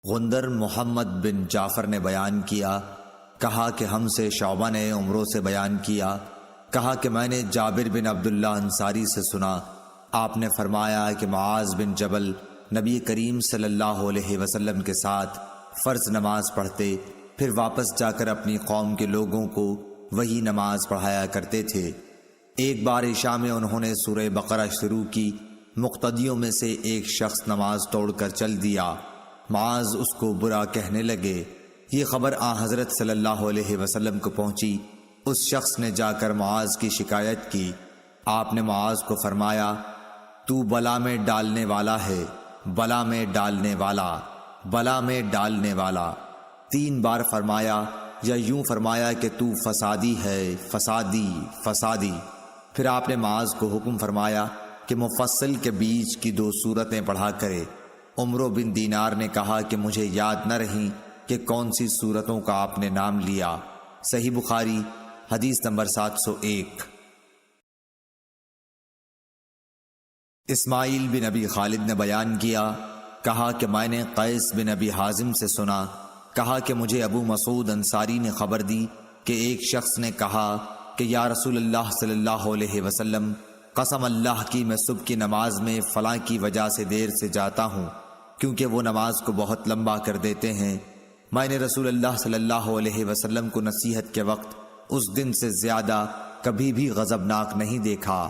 غندر محمد بن جعفر نے بیان کیا، کہا کہ ہم سے شعبہ نے عمرو سے بیان کیا، کہا کہ میں نے جابر بن عبداللہ انصاری سے سنا، آپ نے فرمایا کہ معاذ بن جبل نبی کریم صلی اللہ علیہ وسلم کے ساتھ فرض نماز پڑھتے، پھر واپس جا کر اپنی قوم کے لوگوں کو وہی نماز پڑھایا کرتے تھے۔ ایک بار عشاء میں انہوں نے سورہ بقرہ شروع کی، مقتدیوں میں سے ایک شخص نماز توڑ کر چل دیا، معاذ اس کو برا کہنے لگے۔ یہ خبر حضرت صلی اللہ علیہ وسلم کو پہنچی۔ اس شخص نے جا کر معاذ کی شکایت کی۔ آپ نے معاذ کو فرمایا، تو بلا میں ڈالنے والا ہے، بلا میں ڈالنے والا، بلا میں ڈالنے والا 3 بار فرمایا، یا یوں فرمایا کہ تو فسادی ہے، فسادی، فسادی۔ پھر آپ نے معاذ کو حکم فرمایا کہ مفصل کے بیچ کی 2 سورتیں پڑھا کرے۔ عمرو بن دینار نے کہا کہ مجھے یاد نہ رہیں کہ کون سی سورتوں کا آپ نے نام لیا۔ صحیح بخاری حدیث نمبر 701۔ اسماعیل بن ابی خالد نے بیان کیا، کہا کہ میں نے قیس بن ابی حازم سے سنا، کہا کہ مجھے ابو مسعود انصاری نے خبر دی کہ ایک شخص نے کہا کہ یا رسول اللہ صلی اللہ علیہ وسلم، قسم اللہ کی میں صبح کی نماز میں فلاں کی وجہ سے دیر سے جاتا ہوں، کیونکہ وہ نماز کو بہت لمبا کر دیتے ہیں۔ میں نے رسول اللہ صلی اللہ علیہ وسلم کو نصیحت کے وقت اس دن سے زیادہ کبھی بھی غضبناک نہیں دیکھا۔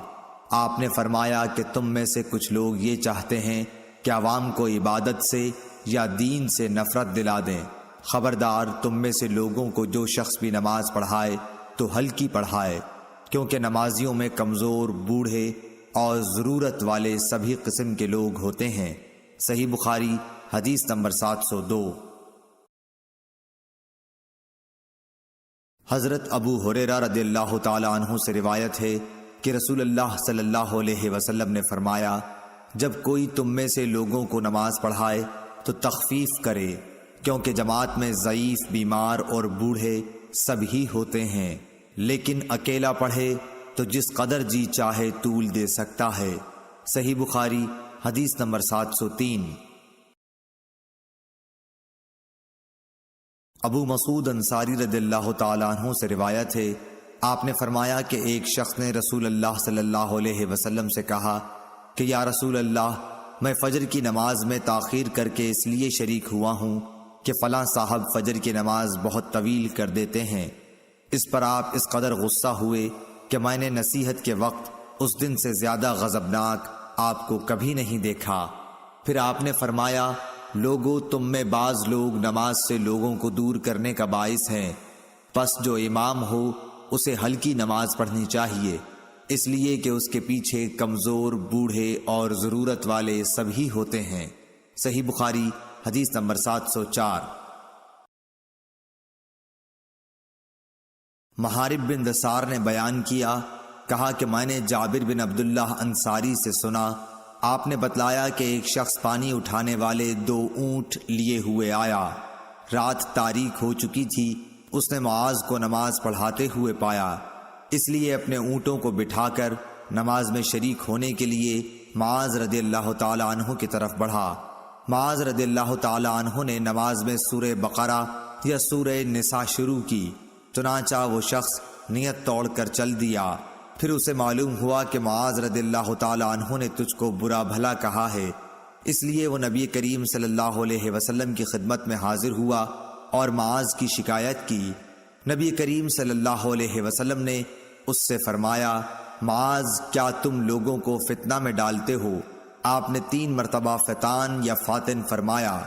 آپ نے فرمایا کہ تم میں سے کچھ لوگ یہ چاہتے ہیں کہ عوام کو عبادت سے یا دین سے نفرت دلا دیں۔ خبردار، تم میں سے لوگوں کو جو شخص بھی نماز پڑھائے تو ہلکی پڑھائے، کیونکہ نمازیوں میں کمزور، بوڑھے اور ضرورت والے سبھی قسم کے لوگ ہوتے ہیں۔ صحیح بخاری حدیث نمبر 702۔ حضرت ابو ہریرہ رضی اللہ تعالی عنہ سے روایت ہے کہ رسول اللہ صلی اللہ علیہ وسلم نے فرمایا، جب کوئی تم میں سے لوگوں کو نماز پڑھائے تو تخفیف کرے، کیونکہ جماعت میں ضعیف، بیمار اور بوڑھے سب ہی ہوتے ہیں، لیکن اکیلا پڑھے تو جس قدر جی چاہے طول دے سکتا ہے۔ صحیح بخاری حدیث نمبر 703۔ ابو مسعود انصاری رضی اللہ تعالیٰ عنہ سے روایت ہے، آپ نے فرمایا کہ ایک شخص نے رسول اللہ صلی اللہ علیہ وسلم سے کہا کہ یا رسول اللہ، میں فجر کی نماز میں تاخیر کر کے اس لیے شریک ہوا ہوں کہ فلاں صاحب فجر کی نماز بہت طویل کر دیتے ہیں۔ اس پر آپ اس قدر غصہ ہوئے کہ میں نے نصیحت کے وقت اس دن سے زیادہ غضبناک آپ کو کبھی نہیں دیکھا۔ پھر آپ نے فرمایا، لوگو، تم میں بعض لوگ نماز سے لوگوں کو دور کرنے کا باعث ہیں، پس جو امام ہو اسے ہلکی نماز پڑھنی چاہیے، اس لیے کہ اس کے پیچھے کمزور، بوڑھے اور ضرورت والے سبھی ہوتے ہیں۔ صحیح بخاری حدیث نمبر 704۔ محارب بن دثار نے بیان کیا، کہا کہ میں نے جابر بن عبداللہ انصاری سے سنا، آپ نے بتلایا کہ ایک شخص پانی اٹھانے والے 2 اونٹ لیے ہوئے آیا۔ رات تاریک ہو چکی تھی، اس نے معاذ کو نماز پڑھاتے ہوئے پایا، اس لیے اپنے اونٹوں کو بٹھا کر نماز میں شریک ہونے کے لیے معاذ رضی اللہ تعالی عنہ کی طرف بڑھا۔ معاذ رضی اللہ تعالی عنہ نے نماز میں سورہ بقرہ یا سورہ نساء شروع کی، چنانچہ وہ شخص نیت توڑ کر چل دیا۔ پھر اسے معلوم ہوا کہ معاذ رضی اللہ تعالی عنہ نے تجھ کو برا بھلا کہا ہے، اس لیے وہ نبی کریم صلی اللہ علیہ وسلم کی خدمت میں حاضر ہوا اور معاذ کی شکایت کی۔ نبی کریم صلی اللہ علیہ وسلم نے اس سے فرمایا، معاذ، کیا تم لوگوں کو فتنہ میں ڈالتے ہو؟ آپ نے 3 مرتبہ فتان یا فاتن فرمایا۔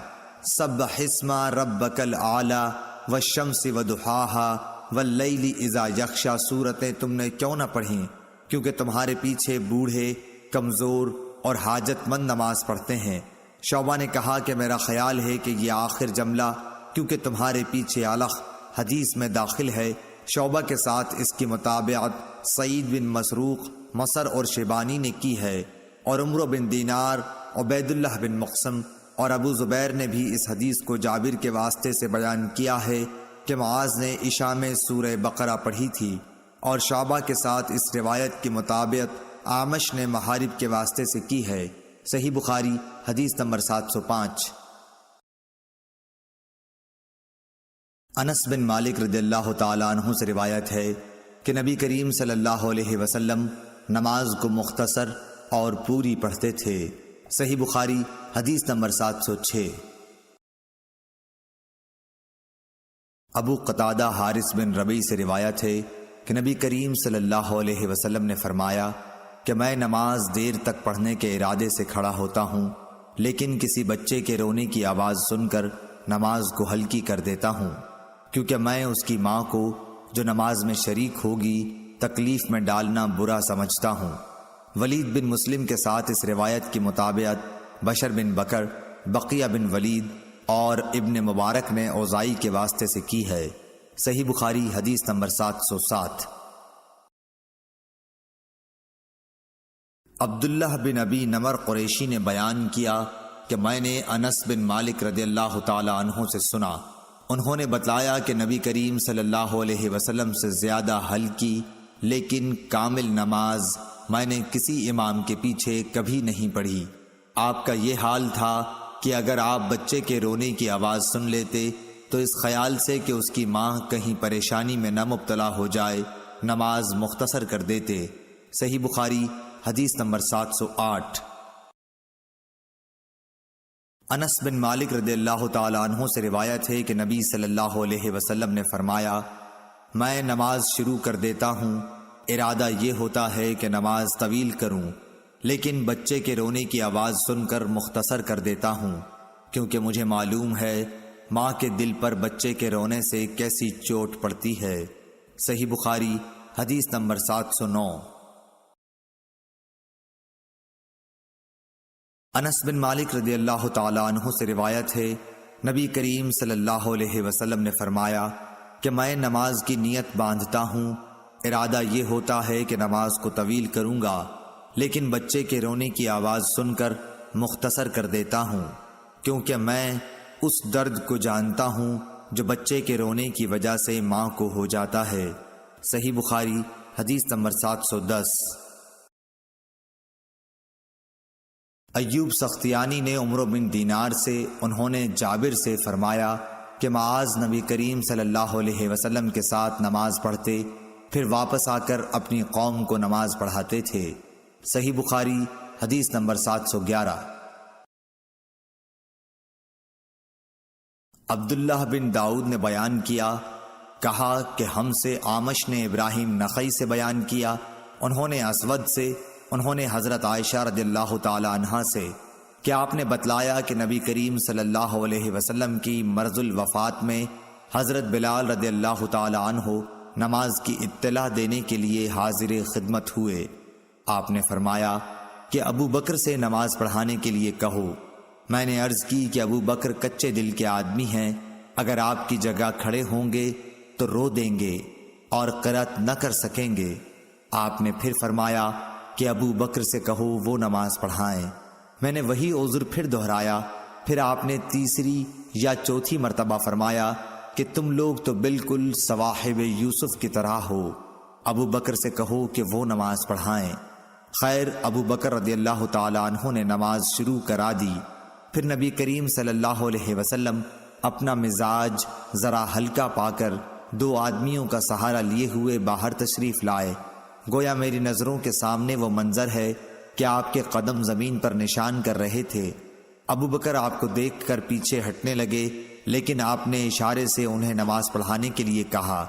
سبح اسم ربک الاعلی والشمس وضحاها واللیل اذا یغشی سورتیں تم نے کیوں نہ پڑھیں؟ کیونکہ تمہارے پیچھے بوڑھے، کمزور اور حاجت مند نماز پڑھتے ہیں۔ شعبہ نے کہا کہ میرا خیال ہے کہ یہ آخر جملہ کیونکہ تمہارے پیچھے علق حدیث میں داخل ہے۔ شعبہ کے ساتھ اس کی مطابقت سعید بن مسروق، مصر اور شیبانی نے کی ہے، اور عمرو بن دینار، عبید اللہ بن مقسم اور ابو زبیر نے بھی اس حدیث کو جابر کے واسطے سے بیان کیا ہے کہ معاذ نے عشاء میں سورہ بقرہ پڑھی تھی، اور شعبہ کے ساتھ اس روایت کی مطابقت اعمش نے محارب کے واسطے سے کی ہے۔ صحیح بخاری حدیث نمبر 705۔ انس بن مالک رضی اللہ تعالیٰ عنہ سے روایت ہے کہ نبی کریم صلی اللہ علیہ وسلم نماز کو مختصر اور پوری پڑھتے تھے۔ صحیح بخاری حدیث نمبر 706۔ ابو قتادہ حارث بن ربیع سے روایت ہے کہ نبی کریم صلی اللہ علیہ وسلم نے فرمایا کہ میں نماز دیر تک پڑھنے کے ارادے سے کھڑا ہوتا ہوں، لیکن کسی بچے کے رونے کی آواز سن کر نماز کو ہلکی کر دیتا ہوں، کیونکہ میں اس کی ماں کو جو نماز میں شریک ہوگی تکلیف میں ڈالنا برا سمجھتا ہوں۔ ولید بن مسلم کے ساتھ اس روایت کی مطابقت بشر بن بکر، بقیہ بن ولید اور ابن مبارک نے اوزائی کے واسطے سے کی ہے۔ صحیح بخاری حدیث نمبر 707۔ عبداللہ بن ابی نمر قریشی نے بیان کیا کہ میں نے انس بن مالک رضی اللہ تعالی عنہ سے سنا، انہوں نے بتلایا کہ نبی کریم صلی اللہ علیہ وسلم سے زیادہ ہلکی لیکن کامل نماز میں نے کسی امام کے پیچھے کبھی نہیں پڑھی۔ آپ کا یہ حال تھا کہ اگر آپ بچے کے رونے کی آواز سن لیتے تو اس خیال سے کہ اس کی ماں کہیں پریشانی میں نہ مبتلا ہو جائے نماز مختصر کر دیتے۔ صحیح بخاری حدیث نمبر 708۔ انس بن مالک رضی اللہ تعالیٰ عنہ سے روایت ہے کہ نبی صلی اللہ علیہ وسلم نے فرمایا، میں نماز شروع کر دیتا ہوں، ارادہ یہ ہوتا ہے کہ نماز طویل کروں، لیکن بچے کے رونے کی آواز سن کر مختصر کر دیتا ہوں، کیونکہ مجھے معلوم ہے ماں کے دل پر بچے کے رونے سے کیسی چوٹ پڑتی ہے۔ صحیح بخاری حدیث نمبر 709۔ انس بن مالک رضی اللہ تعالیٰ عنہ سے روایت ہے نبی کریم صلی اللہ علیہ وسلم نے فرمایا کہ میں نماز کی نیت باندھتا ہوں، ارادہ یہ ہوتا ہے کہ نماز کو طویل کروں گا، لیکن بچے کے رونے کی آواز سن کر مختصر کر دیتا ہوں، کیونکہ میں اس درد کو جانتا ہوں جو بچے کے رونے کی وجہ سے ماں کو ہو جاتا ہے۔ صحیح بخاری حدیث نمبر 710۔ ایوب سختیانی نے عمرو بن دینار سے، انہوں نے جابر سے فرمایا کہ معاذ نبی کریم صلی اللہ علیہ وسلم کے ساتھ نماز پڑھتے، پھر واپس آ کر اپنی قوم کو نماز پڑھاتے تھے۔ صحیح بخاری حدیث نمبر 711۔ عبداللہ بن داؤد نے بیان کیا، کہا کہ ہم سے آمش نے ابراہیم نخعی سے بیان کیا، انہوں نے اسود سے، انہوں نے حضرت عائشہ رضی اللہ تعالی عنہا سے کہ آپ نے بتلایا کہ نبی کریم صلی اللہ علیہ وسلم کی مرض الوفات میں حضرت بلال رضی اللہ تعالی عنہ نماز کی اطلاع دینے کے لیے حاضر خدمت ہوئے۔ آپ نے فرمایا کہ ابو بکر سے نماز پڑھانے کے لیے کہو۔ میں نے عرض کی کہ ابو بکر کچے دل کے آدمی ہیں، اگر آپ کی جگہ کھڑے ہوں گے تو رو دیں گے اور قرأت نہ کر سکیں گے۔ آپ نے پھر فرمایا کہ ابو بکر سے کہو وہ نماز پڑھائیں۔ میں نے وہی عذر پھر دہرایا، پھر آپ نے تیسری یا چوتھی مرتبہ فرمایا کہ تم لوگ تو بالکل صواحب یوسف کی طرح ہو، ابو بکر سے کہو کہ وہ نماز پڑھائیں۔ خیر، ابو بکر رضی اللہ تعالی عنہ نے نماز شروع کرا دی۔ پھر نبی کریم صلی اللہ علیہ وسلم اپنا مزاج ذرا ہلکا پا کر 2 آدمیوں کا سہارا لیے ہوئے باہر تشریف لائے۔ گویا میری نظروں کے سامنے وہ منظر ہے کہ آپ کے قدم زمین پر نشان کر رہے تھے۔ ابو بکر آپ کو دیکھ کر پیچھے ہٹنے لگے، لیکن آپ نے اشارے سے انہیں نماز پڑھانے کے لیے کہا۔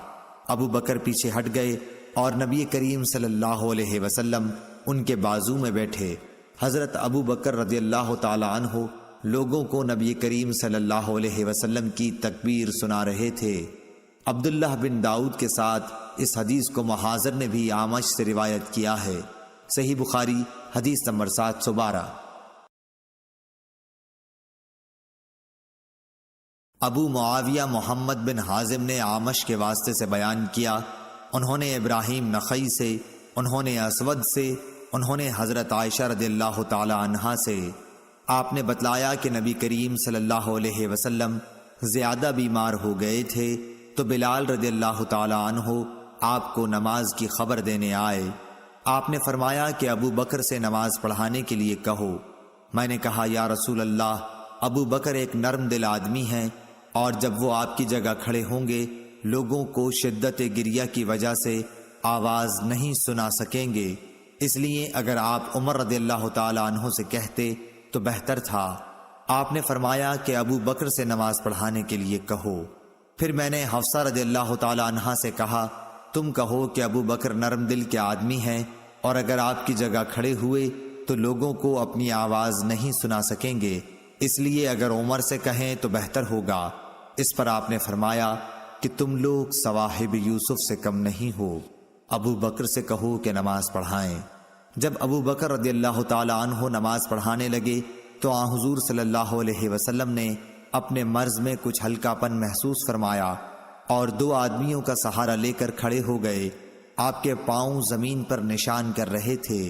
ابو بکر پیچھے ہٹ گئے اور نبی کریم صلی اللہ علیہ وسلم ان کے بازو میں بیٹھے۔ حضرت ابو بکر رضی اللہ تعالی عنہ لوگوں کو نبی کریم صلی اللہ علیہ وسلم کی تکبیر سنا رہے تھے۔ عبداللہ بن داؤد کے ساتھ اس حدیث کو محاذر نے بھی آمش سے روایت کیا ہے۔ صحیح بخاری حدیث نمبر 712۔ ابو معاویہ محمد بن حازم نے آمش کے واسطے سے بیان کیا، انہوں نے ابراہیم نخعی سے، انہوں نے اسود سے، انہوں نے حضرت عائشہ رضی اللہ تعالی عنہا سے۔ آپ نے بتلایا کہ نبی کریم صلی اللہ علیہ وسلم زیادہ بیمار ہو گئے تھے تو بلال رضی اللہ تعالی عنہ آپ کو نماز کی خبر دینے آئے۔ آپ نے فرمایا کہ ابو بکر سے نماز پڑھانے کے لیے کہو۔ میں نے کہا یا رسول اللہ، ابو بکر ایک نرم دل آدمی ہیں اور جب وہ آپ کی جگہ کھڑے ہوں گے لوگوں کو شدت گریہ کی وجہ سے آواز نہیں سنا سکیں گے، اس لیے اگر آپ عمر رضی اللہ تعالی عنہ سے کہتے تو بہتر تھا۔ آپ نے فرمایا کہ ابو بکر سے نماز پڑھانے کے لیے کہو۔ پھر میں نے حفصہ رضی اللہ تعالی عنہا سے کہا تم کہو کہ ابو بکر نرم دل کے آدمی ہیں اور اگر آپ کی جگہ کھڑے ہوئے تو لوگوں کو اپنی آواز نہیں سنا سکیں گے، اس لیے اگر عمر سے کہیں تو بہتر ہوگا۔ اس پر آپ نے فرمایا کہ تم لوگ صواحب یوسف سے کم نہیں ہو، ابو بکر سے کہو کہ نماز پڑھائیں۔ جب ابو بکر رضی اللہ تعالی عنہ نماز پڑھانے لگے تو آن حضور صلی اللہ علیہ وسلم نے اپنے مرض میں کچھ ہلکا پن محسوس فرمایا اور 2 آدمیوں کا سہارا لے کر کھڑے ہو گئے۔ آپ کے پاؤں زمین پر نشان کر رہے تھے۔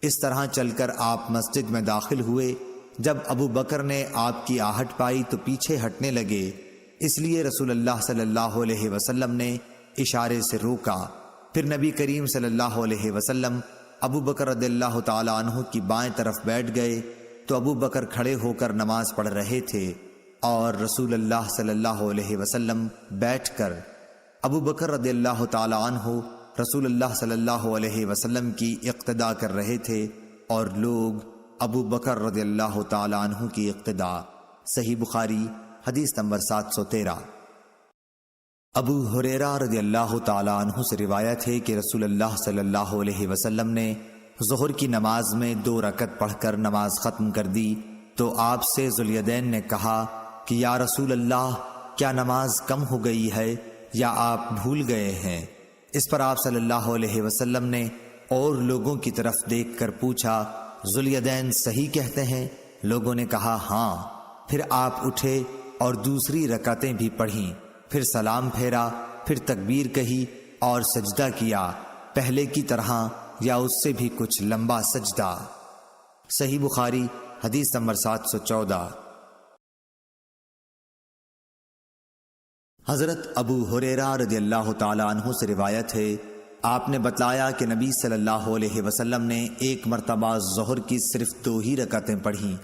اس طرح چل کر آپ مسجد میں داخل ہوئے۔ جب ابو بکر نے آپ کی آہٹ پائی تو پیچھے ہٹنے لگے، اس لیے رسول اللہ صلی اللہ علیہ وسلم نے اشارے سے روکا۔ پھر نبی کریم صلی اللہ علیہ وسلم ابو بکر رضی اللہ تعالی عنہ کی بائیں طرف بیٹھ گئے تو ابو بکر کھڑے ہو کر نماز پڑھ رہے تھے اور رسول اللہ صلی اللہ علیہ وسلم بیٹھ کر ابو بکر رضی اللہ تعالی عنہ رسول اللہ صلی اللہ علیہ وسلم کی اقتداء کر رہے تھے اور لوگ ابو بکر رضی اللہ تعالی عنہ کی اقتداء۔ صحیح بخاری حدیث نمبر 713۔ ابو ہریرہ رضی اللہ تعالی عنہ سے روایت ہے کہ رسول اللہ صلی اللہ علیہ وسلم نے ظہر کی نماز میں 2 رکعت پڑھ کر نماز ختم کر دی تو آپ سے ذوالیدین نے کہا کہ یا رسول اللہ کیا نماز کم ہو گئی ہے یا آپ بھول گئے ہیں؟ اس پر آپ صلی اللہ علیہ وسلم نے اور لوگوں کی طرف دیکھ کر پوچھا ذوالیدین صحیح کہتے ہیں؟ لوگوں نے کہا ہاں۔ پھر آپ اٹھے اور دوسری رکعتیں بھی پڑھیں، پھر سلام پھیرا، پھر تکبیر کہی اور سجدہ کیا، پہلے کی طرح یا اس سے بھی کچھ لمبا سجدہ۔ صحیح بخاری حدیث نمبر 714۔ حضرت ابو ہریرہ رضی اللہ تعالی عنہ سے روایت ہے آپ نے بتلایا کہ نبی صلی اللہ علیہ وسلم نے ایک مرتبہ ظہر کی صرف 2 ہی رکعتیں پڑھیں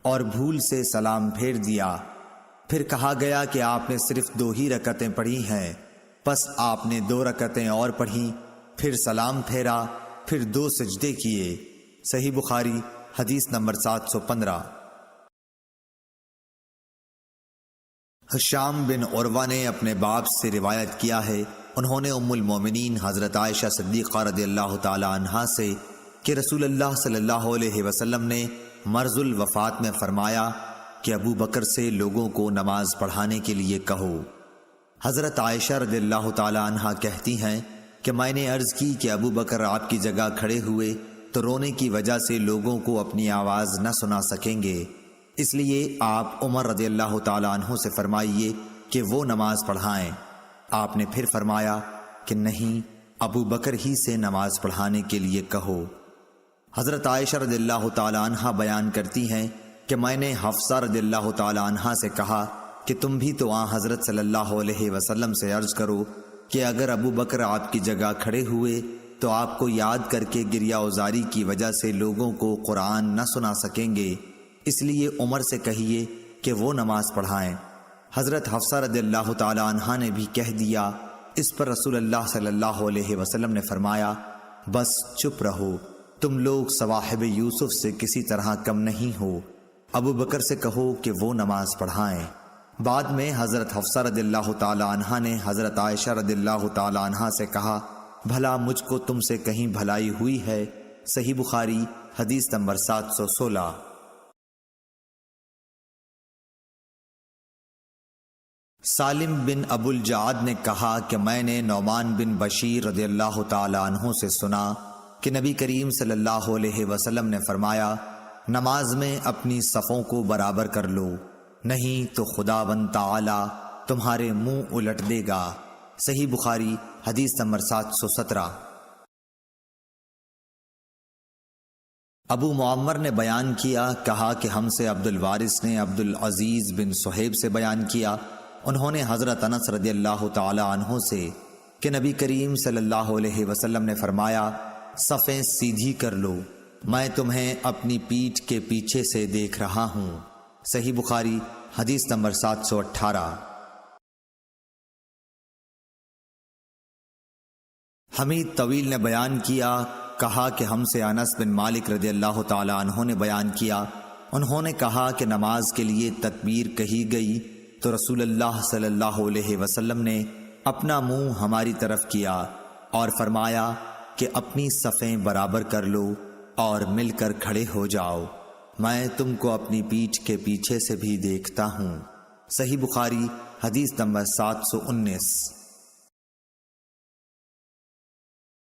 اور بھول سے سلام پھیر دیا۔ پھر کہا گیا کہ آپ نے صرف 2 ہی رکعتیں پڑھی ہیں، پس آپ نے 2 رکعتیں اور پڑھیں، پھر سلام پھیرا، پھر 2 سجدے کیے۔ صحیح بخاری حدیث نمبر 715۔ حشام بن عروہ نے اپنے باپ سے روایت کیا ہے، انہوں نے ام المومنین حضرت عائشہ صدیقہ رضی اللہ تعالی عنہا سے کہ رسول اللہ صلی اللہ علیہ وسلم نے مرض الوفات میں فرمایا کہ ابو بکر سے لوگوں کو نماز پڑھانے کے لیے کہو۔ حضرت عائشہ رضی اللہ تعالی عنہا کہتی ہیں کہ میں نے عرض کی کہ ابو بکر آپ کی جگہ کھڑے ہوئے تو رونے کی وجہ سے لوگوں کو اپنی آواز نہ سنا سکیں گے، اس لیے آپ عمر رضی اللہ تعالی عنہ سے فرمائیے کہ وہ نماز پڑھائیں۔ آپ نے پھر فرمایا کہ نہیں، ابو بکر ہی سے نماز پڑھانے کے لیے کہو۔ حضرت عائشہ رضی اللہ تعالی عنہ بیان کرتی ہیں کہ میں نے حفصہ رضی اللہ تعالی عنہ سے کہا کہ تم بھی تو حضرت صلی اللہ علیہ وسلم سے عرض کرو کہ اگر ابو بکر آپ کی جگہ کھڑے ہوئے تو آپ کو یاد کر کے گریہ اوزاری کی وجہ سے لوگوں کو قرآن نہ سنا سکیں گے، اس لیے عمر سے کہیے کہ وہ نماز پڑھائیں۔ حضرت حفصہ رضی اللہ تعالی عنہ نے بھی کہہ دیا۔ اس پر رسول اللہ صلی اللہ علیہ وسلم نے فرمایا بس چپ رہو، تم لوگ صواحب یوسف سے کسی طرح کم نہیں ہو، ابو بکر سے کہو کہ وہ نماز پڑھائیں۔ بعد میں حضرت حفصہ رضی اللہ تعالی عنہ نے حضرت عائشہ رضی اللہ تعالی عنہ سے کہا بھلا مجھ کو تم سے کہیں بھلائی ہوئی ہے؟ صحیح بخاری حدیث نمبر 716۔ سالم بن ابو الجعد نے کہا کہ میں نے نعمان بن بشیر رضی اللہ تعالی عنہ سے سنا کہ نبی کریم صلی اللہ علیہ وسلم نے فرمایا نماز میں اپنی صفوں کو برابر کر لو، نہیں تو خداوند تعالی تمہارے منہ الٹ دے گا۔ صحیح بخاری حدیث نمبر 717۔ ابو معمر نے بیان کیا، کہا کہ ہم سے عبد الوارث نے عبد العزیز بن صہیب سے بیان کیا، انہوں نے حضرت انس رضی اللہ تعالی عنہ سے کہ نبی کریم صلی اللہ علیہ وسلم نے فرمایا صفیں سیدھی کر لو، میں تمہیں اپنی پیٹھ کے پیچھے سے دیکھ رہا ہوں۔ صحیح بخاری حدیث نمبر 718۔ حمید طویل نے بیان کیا، کہا کہ ہم سے انس بن مالک رضی اللہ تعالی عنہ نے بیان کیا، انہوں نے کہا کہ نماز کے لیے تکبیر کہی گئی تو رسول اللہ صلی اللہ علیہ وسلم نے اپنا منہ ہماری طرف کیا اور فرمایا کہ اپنی صفیں برابر کر لو اور مل کر کھڑے ہو جاؤ، میں تم کو اپنی پیٹھ کے پیچھے سے بھی دیکھتا ہوں۔ صحیح بخاری حدیث نمبر 719۔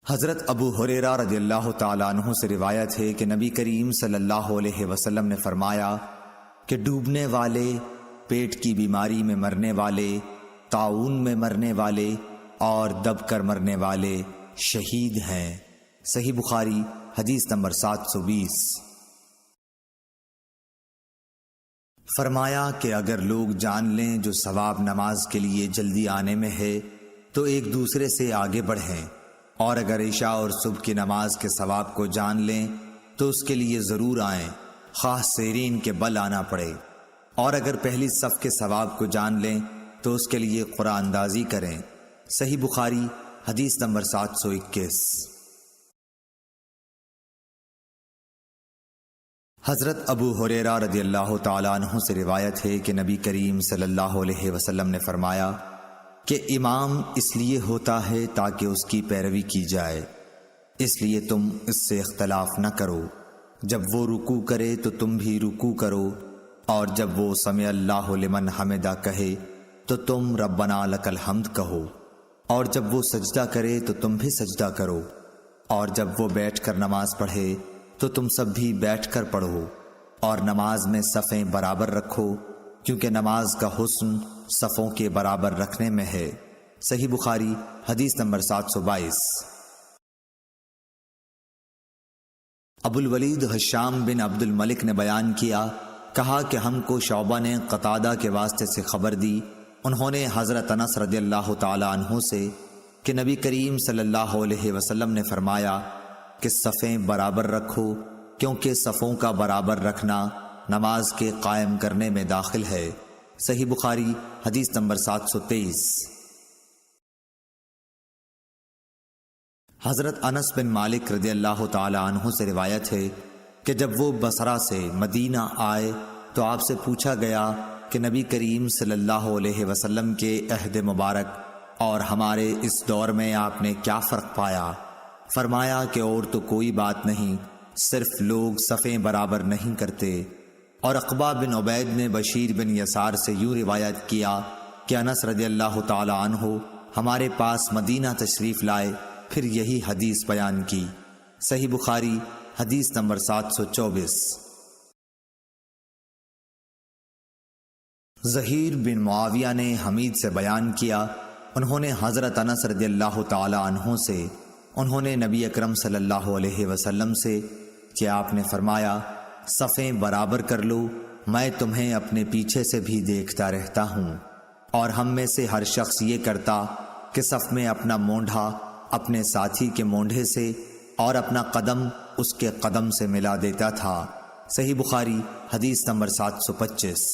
حضرت ابو ہریرہ رضی اللہ تعالیٰ عنہ سے روایت ہے کہ نبی کریم صلی اللہ علیہ وسلم نے فرمایا کہ ڈوبنے والے، پیٹ کی بیماری میں مرنے والے، طاعون میں مرنے والے اور دب کر مرنے والے شہید ہیں۔ صحیح بخاری حدیث نمبر 720۔ فرمایا کہ اگر لوگ جان لیں جو ثواب نماز کے لیے جلدی آنے میں ہے تو ایک دوسرے سے آگے بڑھیں، اور اگر عشاء اور صبح کی نماز کے ثواب کو جان لیں تو اس کے لیے ضرور آئیں، خواہ سیرین کے بل آنا پڑے، اور اگر پہلی صف کے ثواب کو جان لیں تو اس کے لیے قرآن اندازی کریں۔ صحیح بخاری حدیث نمبر 721۔ حضرت ابو ہریرہ رضی اللہ تعالیٰ عنہ سے روایت ہے کہ نبی کریم صلی اللہ علیہ وسلم نے فرمایا کہ امام اس لیے ہوتا ہے تاکہ اس کی پیروی کی جائے، اس لیے تم اس سے اختلاف نہ کرو، جب وہ رکوع کرے تو تم بھی رکوع کرو، اور جب وہ سمع اللہ لمن حمدہ کہے تو تم ربنا لک الحمد کہو، اور جب وہ سجدہ کرے تو تم بھی سجدہ کرو، اور جب وہ بیٹھ کر نماز پڑھے تو تم سب بھی بیٹھ کر پڑھو، اور نماز میں صفیں برابر رکھو، کیونکہ نماز کا حسن صفوں کے برابر رکھنے میں ہے۔ صحیح بخاری حدیث نمبر 722۔ ابو الولید ہشام بن عبد الملک نے بیان کیا، کہا کہ ہم کو شعبہ نے قتادہ کے واسطے سے خبر دی، انہوں نے حضرت انس رضی اللہ تعالی عنہ سے کہ نبی کریم صلی اللہ علیہ وسلم نے فرمایا کہ صفیں برابر رکھو، کیونکہ صفوں کا برابر رکھنا نماز کے قائم کرنے میں داخل ہے۔ صحیح بخاری حدیث نمبر 723۔ حضرت انس بن مالک رضی اللہ تعالی عنہ سے روایت ہے کہ جب وہ بصرہ سے مدینہ آئے تو آپ سے پوچھا گیا کہ نبی کریم صلی اللہ علیہ وسلم کے عہد مبارک اور ہمارے اس دور میں آپ نے کیا فرق پایا؟ فرمایا کہ اور تو کوئی بات نہیں، صرف لوگ صفیں برابر نہیں کرتے۔ اور عقبہ بن عبید نے بشیر بن یسار سے یوں روایت کیا کہ انس رضی اللہ تعالی عنہ ہمارے پاس مدینہ تشریف لائے، پھر یہی حدیث بیان کی۔ صحیح بخاری حدیث نمبر 724۔ ظہیر بن معاویہ نے حمید سے بیان کیا، انہوں نے حضرت انس رضی اللہ تعالی عنہ سے، انہوں نے نبی اکرم صلی اللہ علیہ وسلم سے کہ آپ نے فرمایا صفیں برابر کر لو، میں تمہیں اپنے پیچھے سے بھی دیکھتا رہتا ہوں، اور ہم میں سے ہر شخص یہ کرتا کہ صف میں اپنا مونڈھا اپنے ساتھی کے مونڈھے سے اور اپنا قدم اس کے قدم سے ملا دیتا تھا۔ صحیح بخاری حدیث نمبر 725۔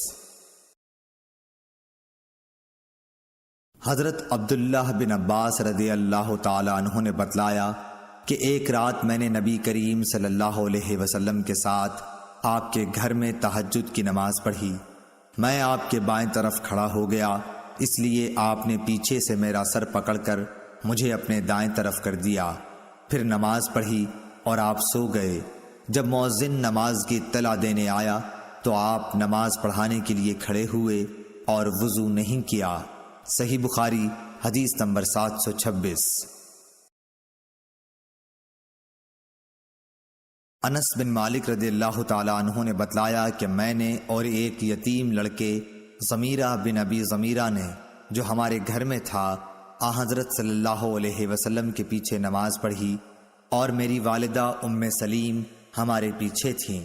حضرت عبداللہ بن عباس رضی اللہ تعالی عنہ نے بتلایا کہ ایک رات میں نے نبی کریم صلی اللہ علیہ وسلم کے ساتھ آپ کے گھر میں تہجد کی نماز پڑھی، میں آپ کے بائیں طرف کھڑا ہو گیا، اس لیے آپ نے پیچھے سے میرا سر پکڑ کر مجھے اپنے دائیں طرف کر دیا، پھر نماز پڑھی اور آپ سو گئے۔ جب مؤذن نماز کی اطلاع دینے آیا تو آپ نماز پڑھانے کے لیے کھڑے ہوئے اور وضو نہیں کیا۔ صحیح بخاری حدیث نمبر 726۔ انس بن مالک رضی اللہ تعالی عنہ نے بتلایا کہ میں نے اور ایک یتیم لڑکے ضمیرہ بن ابی ضمیرہ نے جو ہمارے گھر میں تھا آن حضرت صلی اللہ علیہ وسلم کے پیچھے نماز پڑھی، اور میری والدہ ام سلیم ہمارے پیچھے تھیں۔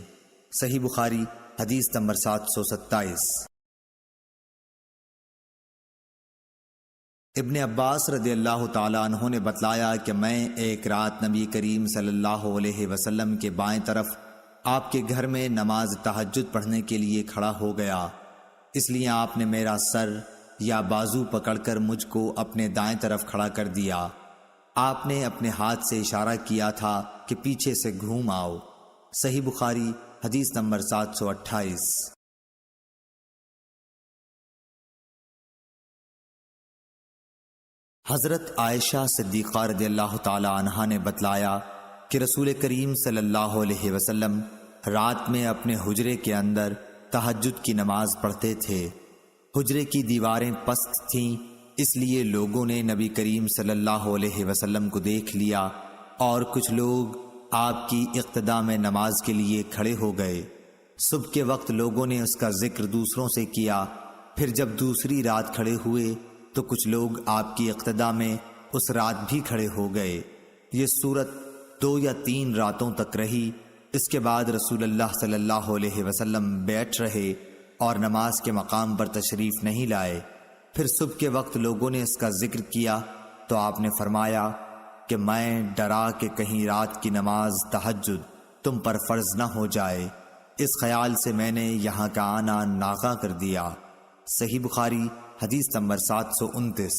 صحیح بخاری حدیث نمبر 727۔ ابن عباس رضی اللہ تعالیٰ عنہ نے بتلایا کہ میں ایک رات نبی کریم صلی اللہ علیہ وسلم کے بائیں طرف آپ کے گھر میں نماز تہجد پڑھنے کے لیے کھڑا ہو گیا، اس لیے آپ نے میرا سر یا بازو پکڑ کر مجھ کو اپنے دائیں طرف کھڑا کر دیا۔ آپ نے اپنے ہاتھ سے اشارہ کیا تھا کہ پیچھے سے گھوم آؤ۔ صحیح بخاری حدیث نمبر 728۔ حضرت عائشہ صدیقہ رضی اللہ تعالی عنہا نے بتلایا کہ رسول کریم صلی اللہ علیہ وسلم رات میں اپنے حجرے کے اندر تہجد کی نماز پڑھتے تھے۔ حجرے کی دیواریں پست تھیں، اس لیے لوگوں نے نبی کریم صلی اللہ علیہ وسلم کو دیکھ لیا اور کچھ لوگ آپ کی اقتداء میں نماز کے لیے کھڑے ہو گئے۔ صبح کے وقت لوگوں نے اس کا ذکر دوسروں سے کیا، پھر جب دوسری رات کھڑے ہوئے تو کچھ لوگ آپ کی اقتداء میں اس رات بھی کھڑے ہو گئے۔ یہ صورت 2 یا 3 راتوں تک رہی۔ اس کے بعد رسول اللہ صلی اللہ علیہ وسلم بیٹھ رہے اور نماز کے مقام پر تشریف نہیں لائے۔ پھر صبح کے وقت لوگوں نے اس کا ذکر کیا تو آپ نے فرمایا کہ میں ڈرا کہ کہیں رات کی نماز تہجد تم پر فرض نہ ہو جائے، اس خیال سے میں نے یہاں کا آنا ناغہ کر دیا۔ صحیح بخاری حدیث نمبر 729۔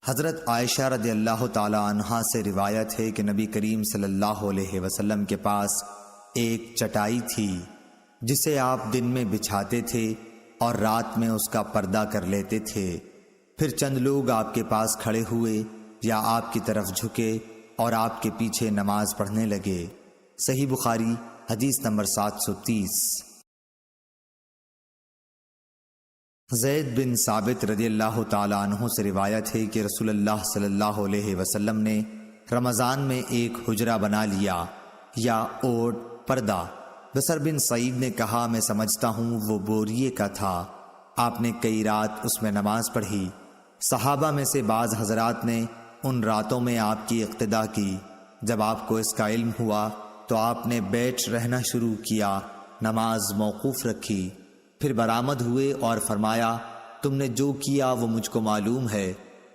حضرت عائشہ رضی اللہ تعالی عنہا سے روایت ہے کہ نبی کریم صلی اللہ علیہ وسلم کے پاس ایک چٹائی تھی جسے آپ دن میں بچھاتے تھے اور رات میں اس کا پردہ کر لیتے تھے۔ پھر چند لوگ آپ کے پاس کھڑے ہوئے یا آپ کی طرف جھکے اور آپ کے پیچھے نماز پڑھنے لگے۔ صحیح بخاری حدیث نمبر 730۔ زید بن ثابت رضی اللہ تعالی عنہ سے روایت ہے کہ رسول اللہ صلی اللہ علیہ وسلم نے رمضان میں ایک حجرہ بنا لیا یا اوٹ پردہ۔ بصر بن سعید نے کہا میں سمجھتا ہوں وہ بوریے کا تھا۔ آپ نے کئی رات اس میں نماز پڑھی۔ صحابہ میں سے بعض حضرات نے ان راتوں میں آپ کی اقتداء کی۔ جب آپ کو اس کا علم ہوا تو آپ نے بیٹھ رہنا شروع کیا، نماز موقوف رکھی، پھر برآمد ہوئے اور فرمایا تم نے جو کیا وہ مجھ کو معلوم ہے،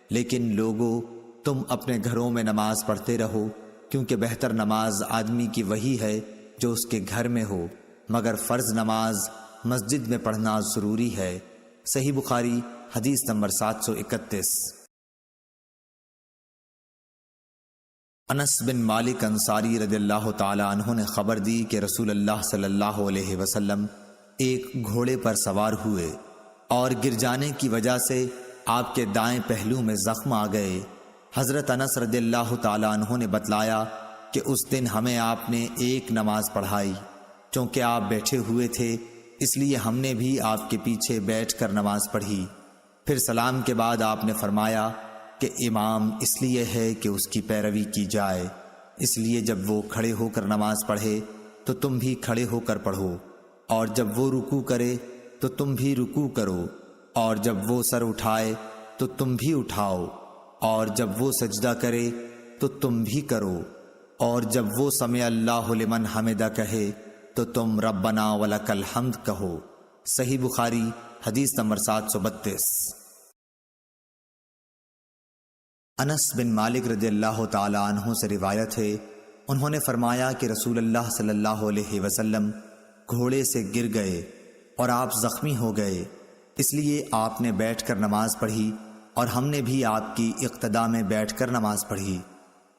لیکن لوگوں تم اپنے گھروں میں نماز پڑھتے رہو، کیونکہ بہتر نماز آدمی کی وہی ہے جو اس کے گھر میں ہو، مگر فرض نماز مسجد میں پڑھنا ضروری ہے۔ صحیح بخاری حدیث نمبر 731۔ انس بن مالک انصاری رضی اللہ تعالی عنہ نے خبر دی کہ رسول اللہ صلی اللہ علیہ وسلم ایک گھوڑے پر سوار ہوئے اور گر جانے کی وجہ سے آپ کے دائیں پہلو میں زخم آ گئے۔ حضرت انس رضی اللہ تعالی عنہ نے بتلایا کہ اس دن ہمیں آپ نے ایک نماز پڑھائی، چونکہ آپ بیٹھے ہوئے تھے اس لیے ہم نے بھی آپ کے پیچھے بیٹھ کر نماز پڑھی۔ پھر سلام کے بعد آپ نے فرمایا کہ امام اس لیے ہے کہ اس کی پیروی کی جائے، اس لیے جب وہ کھڑے ہو کر نماز پڑھے تو تم بھی کھڑے ہو کر پڑھو، اور جب وہ رکوع کرے تو تم بھی رکوع کرو، اور جب وہ سر اٹھائے تو تم بھی اٹھاؤ، اور جب وہ سجدہ کرے تو تم بھی کرو، اور جب وہ سمع اللہ لمن حمدہ کہے تو تم ربنا ولک الحمد کہو۔ صحیح بخاری حدیث نمبر 732۔ انس بن مالک رضی اللہ تعالی عنہ سے روایت ہے، انہوں نے فرمایا کہ رسول اللہ صلی اللہ علیہ وسلم گھوڑے سے گر گئے اور آپ زخمی ہو گئے، اس لیے آپ نے بیٹھ کر نماز پڑھی اور ہم نے بھی آپ کی اقتداء میں بیٹھ کر نماز پڑھی۔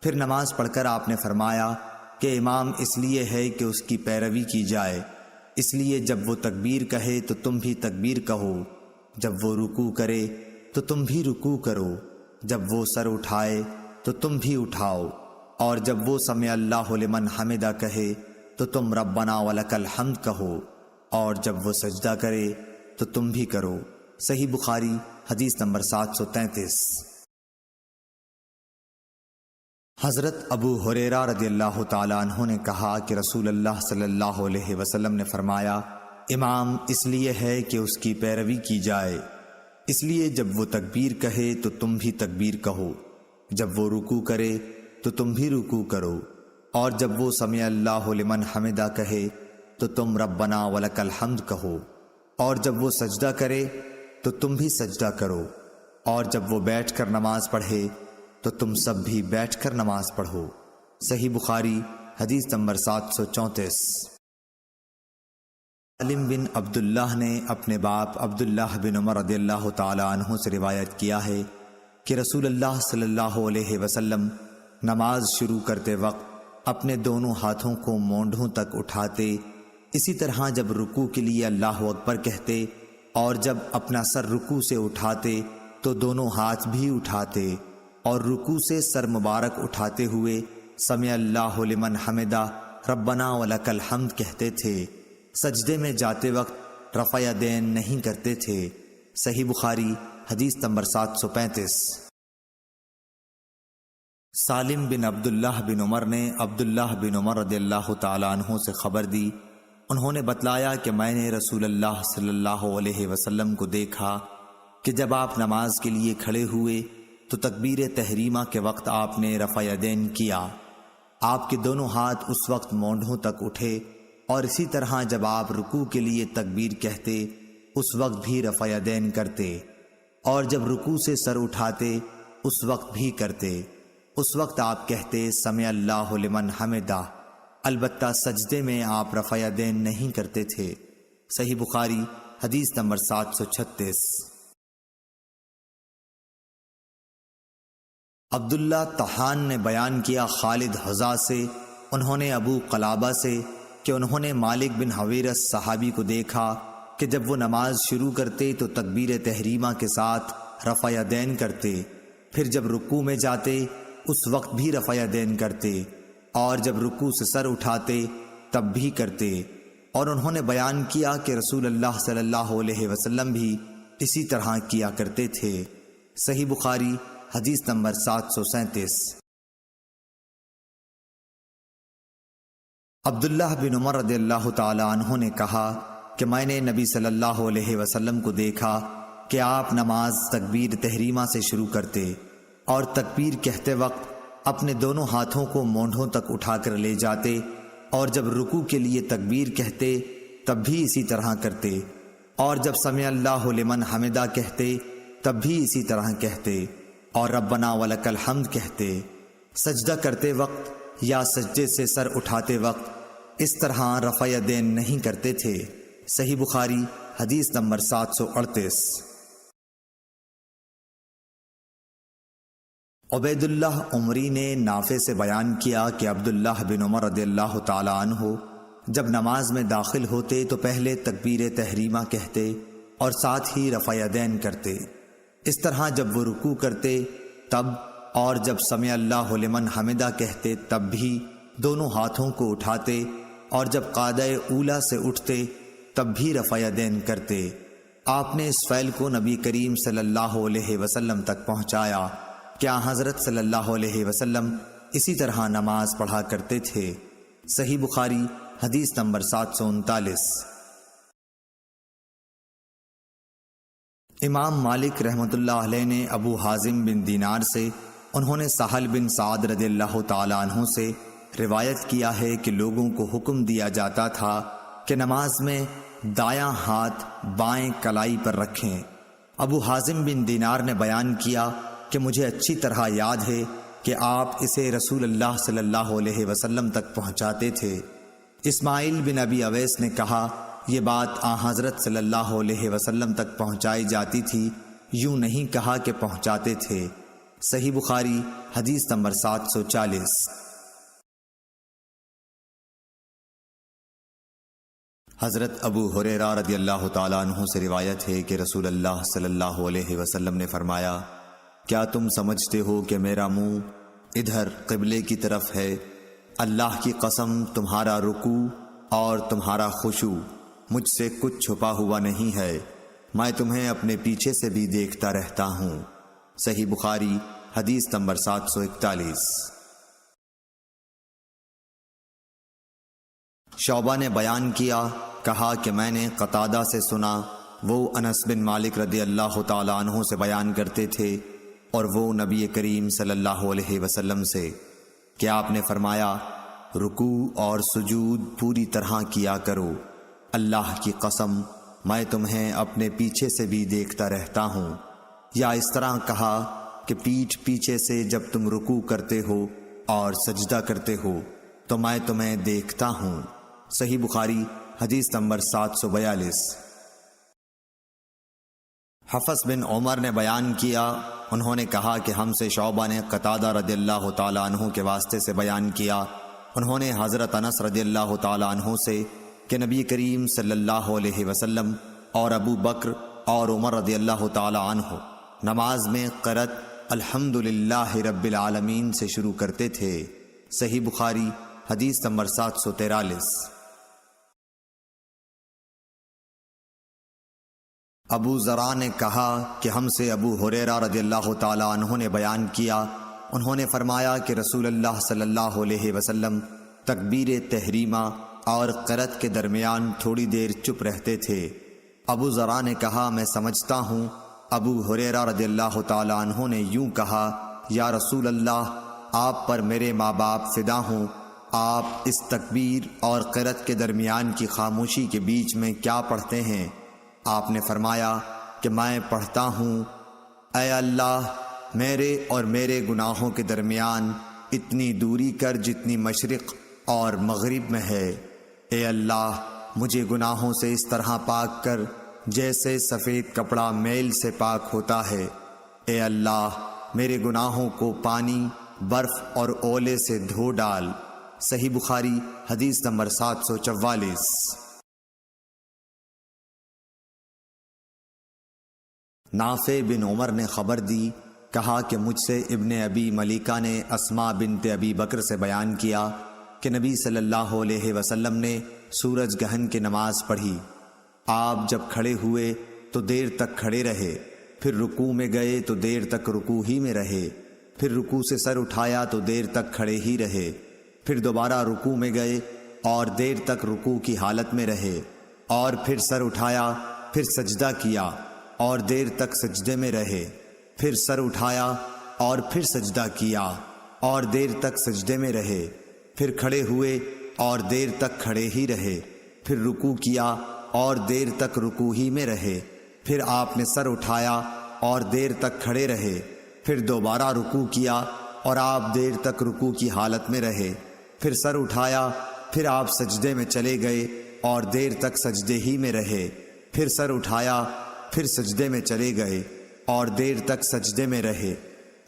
پھر نماز پڑھ کر آپ نے فرمایا کہ امام اس لیے ہے کہ اس کی پیروی کی جائے، اس لیے جب وہ تکبیر کہے تو تم بھی تکبیر کہو، جب وہ رکوع کرے تو تم بھی رکوع کرو، جب وہ سر اٹھائے تو تم بھی اٹھاؤ، اور جب وہ سمع اللہ لمن حمدہ کہے تو تم ربنا ولک الحمد کہو، اور جب وہ سجدہ کرے تو تم بھی کرو۔ صحیح بخاری حدیث نمبر 733۔ حضرت ابو ہریرہ رضی اللہ تعالی عنہ نے کہا کہ رسول اللہ صلی اللہ علیہ وسلم نے فرمایا امام اس لیے ہے کہ اس کی پیروی کی جائے، اس لیے جب وہ تکبیر کہے تو تم بھی تکبیر کہو، جب وہ رکوع کرے تو تم بھی رکوع کرو، اور جب وہ سمع اللہ لمن حمدہ کہے تو تم ربنا ولک الحمد کہو، اور جب وہ سجدہ کرے تو تم بھی سجدہ کرو، اور جب وہ بیٹھ کر نماز پڑھے تو تم سب بھی بیٹھ کر نماز پڑھو۔ صحیح بخاری حدیث نمبر 734۔ سالم بن عبداللہ نے اپنے باپ عبداللہ بن عمر رضی اللہ تعالی عنہ سے روایت کیا ہے کہ رسول اللہ صلی اللہ علیہ وسلم نماز شروع کرتے وقت اپنے دونوں ہاتھوں کو مونڈھوں تک اٹھاتے، اسی طرح جب رکوع کے لیے اللہ اکبر کہتے اور جب اپنا سر رکوع سے اٹھاتے تو دونوں ہاتھ بھی اٹھاتے، اور رکوع سے سر مبارک اٹھاتے ہوئے سمع اللہ لمن حمدہ ربنا ولک الحمد کہتے تھے۔ سجدے میں جاتے وقت رفع یدین نہیں کرتے تھے۔ صحیح بخاری حدیث نمبر 735۔ سالم بن عبداللہ بن عمر نے عبداللہ بن عمر رضی اللہ تعالیٰ عنہ سے خبر دی، انہوں نے بتلایا کہ میں نے رسول اللہ صلی اللہ علیہ وسلم کو دیکھا کہ جب آپ نماز کے لیے کھڑے ہوئے تو تکبیر تحریمہ کے وقت آپ نے رفع یدین کیا، آپ کے دونوں ہاتھ اس وقت مونڈھوں تک اٹھے، اور اسی طرح جب آپ رکوع کے لیے تکبیر کہتے اس وقت بھی رفع یدین کرتے، اور جب رکوع سے سر اٹھاتے اس وقت بھی کرتے۔ اس وقت آپ کہتے سمع اللہ لمن حمدہ، البتہ سجدے میں آپ رفع یدین نہیں کرتے تھے۔ صحیح بخاری حدیث نمبر 736۔ عبداللہ طحان نے بیان کیا خالد حذا سے، انہوں نے ابو قلابہ سے کہ انہوں نے مالک بن حویرث صحابی کو دیکھا کہ جب وہ نماز شروع کرتے تو تکبیر تحریمہ کے ساتھ رفع یدین کرتے، پھر جب رکوع میں جاتے اس وقت بھی رفع یدین کرتے، اور جب رکوع سے سر اٹھاتے تب بھی کرتے، اور انہوں نے بیان کیا کہ رسول اللہ صلی اللہ علیہ وسلم بھی اسی طرح کیا کرتے تھے۔ صحیح بخاری حدیث نمبر 737۔ عبداللہ بن عمر رضی اللہ تعالی عنہ نے کہا کہ میں نے نبی صلی اللہ علیہ وسلم کو دیکھا کہ آپ نماز تکبیر تحریمہ سے شروع کرتے اور تکبیر کہتے وقت اپنے دونوں ہاتھوں کو مونڈھوں تک اٹھا کر لے جاتے، اور جب رکوع کے لیے تکبیر کہتے تب بھی اسی طرح کرتے، اور جب سمع اللہ لمن حمدہ کہتے تب بھی اسی طرح کہتے، اور ربنا ولک الحمد کہتے۔ سجدہ کرتے وقت یا سجدے سے سر اٹھاتے وقت اس طرح رفع یدین نہیں کرتے تھے۔ صحیح بخاری حدیث نمبر 738۔ عبید اللہ عمری نے نافع سے بیان کیا کہ عبداللہ بن عمر رضی اللہ تعالی عنہ جب نماز میں داخل ہوتے تو پہلے تکبیر تحریمہ کہتے اور ساتھ ہی رفع یدین کرتے، اس طرح جب وہ رکوع کرتے تب، اور جب سمع اللہ لمن حمدہ کہتے تب بھی دونوں ہاتھوں کو اٹھاتے، اور جب قعدہ اولیٰ سے اٹھتے تب بھی رفع یدین کرتے۔ آپ نے اس فعل کو نبی کریم صلی اللہ علیہ وسلم تک پہنچایا کہ حضرت صلی اللہ علیہ وسلم اسی طرح نماز پڑھا کرتے تھے۔ صحیح بخاری حدیث نمبر 739۔ امام مالک رحمۃ اللہ علیہ نے ابو حازم بن دینار سے، انہوں نے سہل بن سعد رضی اللہ تعالی عنہ سے روایت کیا ہے کہ لوگوں کو حکم دیا جاتا تھا کہ نماز میں دایاں ہاتھ بائیں کلائی پر رکھیں۔ ابو حازم بن دینار نے بیان کیا کہ مجھے اچھی طرح یاد ہے کہ آپ اسے رسول اللہ صلی اللہ علیہ وسلم تک پہنچاتے تھے۔ اسماعیل بن ابی اویس نے کہا یہ بات حضرت صلی اللہ علیہ وسلم تک پہنچائی جاتی تھی، یوں نہیں کہا کہ پہنچاتے تھے۔ صحیح بخاری حدیث نمبر 740۔ حضرت ابو ہریرہ رضی اللہ تعالیٰ عنہ سے روایت ہے کہ رسول اللہ صلی اللہ علیہ وسلم نے فرمایا، کیا تم سمجھتے ہو کہ میرا منہ ادھر قبلے کی طرف ہے؟ اللہ کی قسم تمہارا رکوع اور تمہارا خشوع مجھ سے کچھ چھپا ہوا نہیں ہے، میں تمہیں اپنے پیچھے سے بھی دیکھتا رہتا ہوں۔ صحیح بخاری حدیث نمبر 741۔ شعبہ نے بیان کیا، کہا کہ میں نے قتادہ سے سنا، وہ انس بن مالک رضی اللہ تعالی عنہ سے بیان کرتے تھے اور وہ نبی کریم صلی اللہ علیہ وسلم سے کہ آپ نے فرمایا، رکوع اور سجود پوری طرح کیا کرو، اللہ کی قسم میں تمہیں اپنے پیچھے سے بھی دیکھتا رہتا ہوں۔ یا اس طرح کہا کہ پیٹھ پیچھے سے جب تم رکوع کرتے ہو اور سجدہ کرتے ہو تو میں تمہیں دیکھتا ہوں۔ صحیح بخاری حدیث نمبر 742۔ حفص بن عمر نے بیان کیا، انہوں نے کہا کہ ہم سے شعبہ نے قتادہ رضی اللہ تعالیٰ عنہ کے واسطے سے بیان کیا، انہوں نے حضرت انس رضی اللہ تعالیٰ عنہ سے کہ نبی کریم صلی اللہ علیہ وسلم اور ابو بکر اور عمر رضی اللہ تعالیٰ عنہ نماز میں قرأت الحمدللہ رب العالمین سے شروع کرتے تھے۔ صحیح بخاری حدیث نمبر 743۔ ابو ذرا نے کہا کہ ہم سے ابو ہریرہ رضی اللہ تعالیٰ عنہ نے بیان کیا، انہوں نے فرمایا کہ رسول اللہ صلی اللہ علیہ وسلم تکبیر تحریمہ اور قرأت کے درمیان تھوڑی دیر چپ رہتے تھے۔ ابو ذرا نے کہا میں سمجھتا ہوں ابو ہریرہ رضی اللہ تعالیٰ عنہ نے یوں کہا، یا رسول اللہ، آپ پر میرے ماں باپ فدا ہوں، آپ اس تکبیر اور قرأت کے درمیان کی خاموشی کے بیچ میں کیا پڑھتے ہیں؟ آپ نے فرمایا کہ میں پڑھتا ہوں، اے اللہ میرے اور میرے گناہوں کے درمیان اتنی دوری کر جتنی مشرق اور مغرب میں ہے۔ اے اللہ مجھے گناہوں سے اس طرح پاک کر جیسے سفید کپڑا میل سے پاک ہوتا ہے۔ اے اللہ میرے گناہوں کو پانی، برف اور اولے سے دھو ڈال۔ صحیح بخاری حدیث نمبر 744۔ نافع بن عمر نے خبر دی، کہا کہ مجھ سے ابن ابی ملیکہ نے اسماء بنت ابی بکر سے بیان کیا کہ نبی صلی اللہ علیہ وسلم نے سورج گہن کی نماز پڑھی۔ آپ جب کھڑے ہوئے تو دیر تک کھڑے رہے، پھر رکوع میں گئے تو دیر تک رکوع ہی میں رہے، پھر رکوع سے سر اٹھایا تو دیر تک کھڑے ہی رہے، پھر دوبارہ رکوع میں گئے اور دیر تک رکوع کی حالت میں رہے، اور پھر سر اٹھایا، پھر سجدہ کیا اور دیر تک سجدے میں رہے، پھر سر اٹھایا اور پھر سجدہ کیا اور دیر تک سجدے میں رہے، پھر کھڑے ہوئے اور دیر تک کھڑے ہی رہے، پھر رکوع کیا اور دیر تک رکوع ہی میں رہے، پھر آپ نے سر اٹھایا اور دیر تک کھڑے رہے، پھر دوبارہ رکوع کیا اور آپ دیر تک رکوع کی حالت میں رہے، پھر سر اٹھایا، پھر آپ سجدے میں چلے گئے اور دیر تک سجدے ہی میں رہے، پھر سر اٹھایا، پھر سجدے میں چلے گئے اور دیر تک سجدے میں رہے۔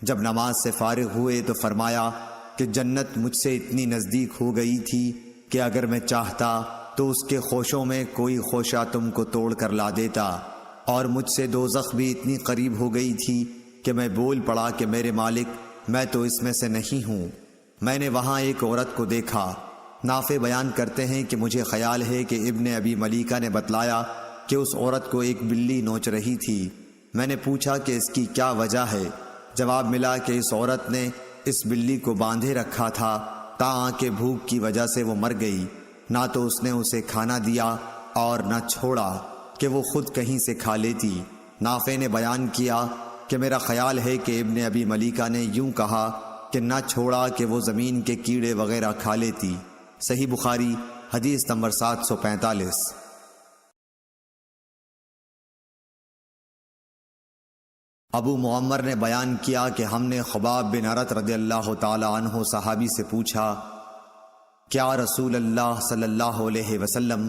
جب نماز سے فارغ ہوئے تو فرمایا کہ جنت مجھ سے اتنی نزدیک ہو گئی تھی کہ اگر میں چاہتا تو اس کے خوشوں میں کوئی خوشہ تم کو توڑ کر لا دیتا، اور مجھ سے دوزخ بھی اتنی قریب ہو گئی تھی کہ میں بول پڑا کہ میرے مالک میں تو اس میں سے نہیں ہوں۔ میں نے وہاں ایک عورت کو دیکھا۔ نافع بیان کرتے ہیں کہ مجھے خیال ہے کہ ابن ابی ملیکہ نے بتلایا کہ اس عورت کو ایک بلی نوچ رہی تھی۔ میں نے پوچھا کہ اس کی کیا وجہ ہے؟ جواب ملا کہ اس عورت نے اس بلی کو باندھے رکھا تھا تاکہ بھوک کی وجہ سے وہ مر گئی، نہ تو اس نے اسے کھانا دیا اور نہ چھوڑا کہ وہ خود کہیں سے کھا لیتی۔ نافع نے بیان کیا کہ میرا خیال ہے کہ ابن ابی ملیکہ نے یوں کہا کہ نہ چھوڑا کہ وہ زمین کے کیڑے وغیرہ کھا لیتی۔ صحیح بخاری حدیث نمبر 745۔ ابو معمر نے بیان کیا کہ ہم نے خباب بن ارت رضی اللہ تعالی عنہ صحابی سے پوچھا، کیا رسول اللہ صلی اللہ علیہ وسلم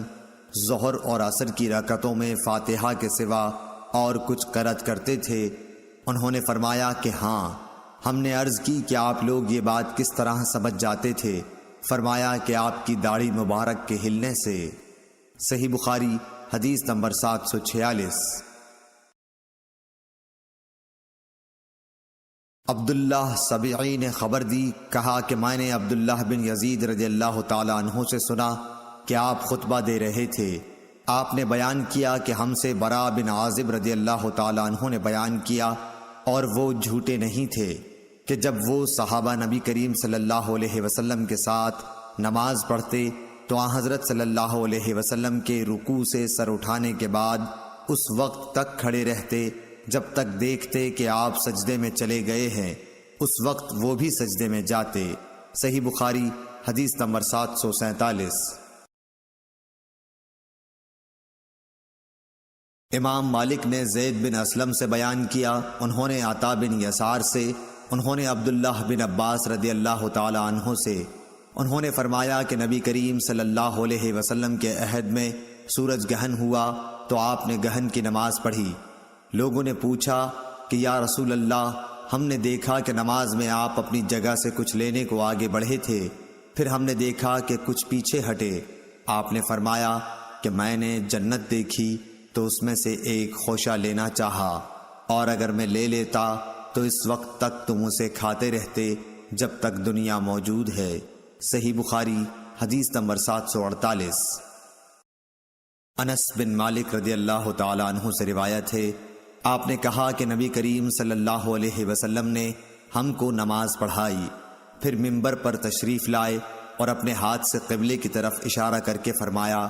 ظہر اور عصر کی رکعتوں میں فاتحہ کے سوا اور کچھ قرأت کرتے تھے؟ انہوں نے فرمایا کہ ہاں۔ ہم نے عرض کی کہ آپ لوگ یہ بات کس طرح سمجھ جاتے تھے؟ فرمایا کہ آپ کی داڑھی مبارک کے ہلنے سے۔ صحیح بخاری حدیث نمبر 746۔ عبداللہ سبیعی نے خبر دی، کہا کہ میں نے عبداللہ بن یزید رضی اللہ تعالی عنہ سے سنا کہ آپ خطبہ دے رہے تھے۔ آپ نے بیان کیا کہ ہم سے براء بن عازب رضی اللہ تعالی عنہ نے بیان کیا، اور وہ جھوٹے نہیں تھے، کہ جب وہ صحابہ نبی کریم صلی اللہ علیہ وسلم کے ساتھ نماز پڑھتے تو آن حضرت صلی اللہ علیہ وسلم کے رکوع سے سر اٹھانے کے بعد اس وقت تک کھڑے رہتے جب تک دیکھتے کہ آپ سجدے میں چلے گئے ہیں، اس وقت وہ بھی سجدے میں جاتے۔ صحیح بخاری حدیث نمبر 747۔ امام مالک نے زید بن اسلم سے بیان کیا، انہوں نے عطا بن یسار سے، انہوں نے عبداللہ بن عباس رضی اللہ تعالی عنہ سے، انہوں نے فرمایا کہ نبی کریم صلی اللہ علیہ وسلم کے عہد میں سورج گہن ہوا تو آپ نے گہن کی نماز پڑھی۔ لوگوں نے پوچھا کہ یا رسول اللہ، ہم نے دیکھا کہ نماز میں آپ اپنی جگہ سے کچھ لینے کو آگے بڑھے تھے، پھر ہم نے دیکھا کہ کچھ پیچھے ہٹے۔ آپ نے فرمایا کہ میں نے جنت دیکھی تو اس میں سے ایک خوشہ لینا چاہا، اور اگر میں لے لیتا تو اس وقت تک تم اسے کھاتے رہتے جب تک دنیا موجود ہے۔ صحیح بخاری حدیث نمبر 748۔ انس بن مالک رضی اللہ تعالیٰ عنہ سے روایت ہے، آپ نے کہا کہ نبی کریم صلی اللہ علیہ وسلم نے ہم کو نماز پڑھائی، پھر منبر پر تشریف لائے اور اپنے ہاتھ سے قبلے کی طرف اشارہ کر کے فرمایا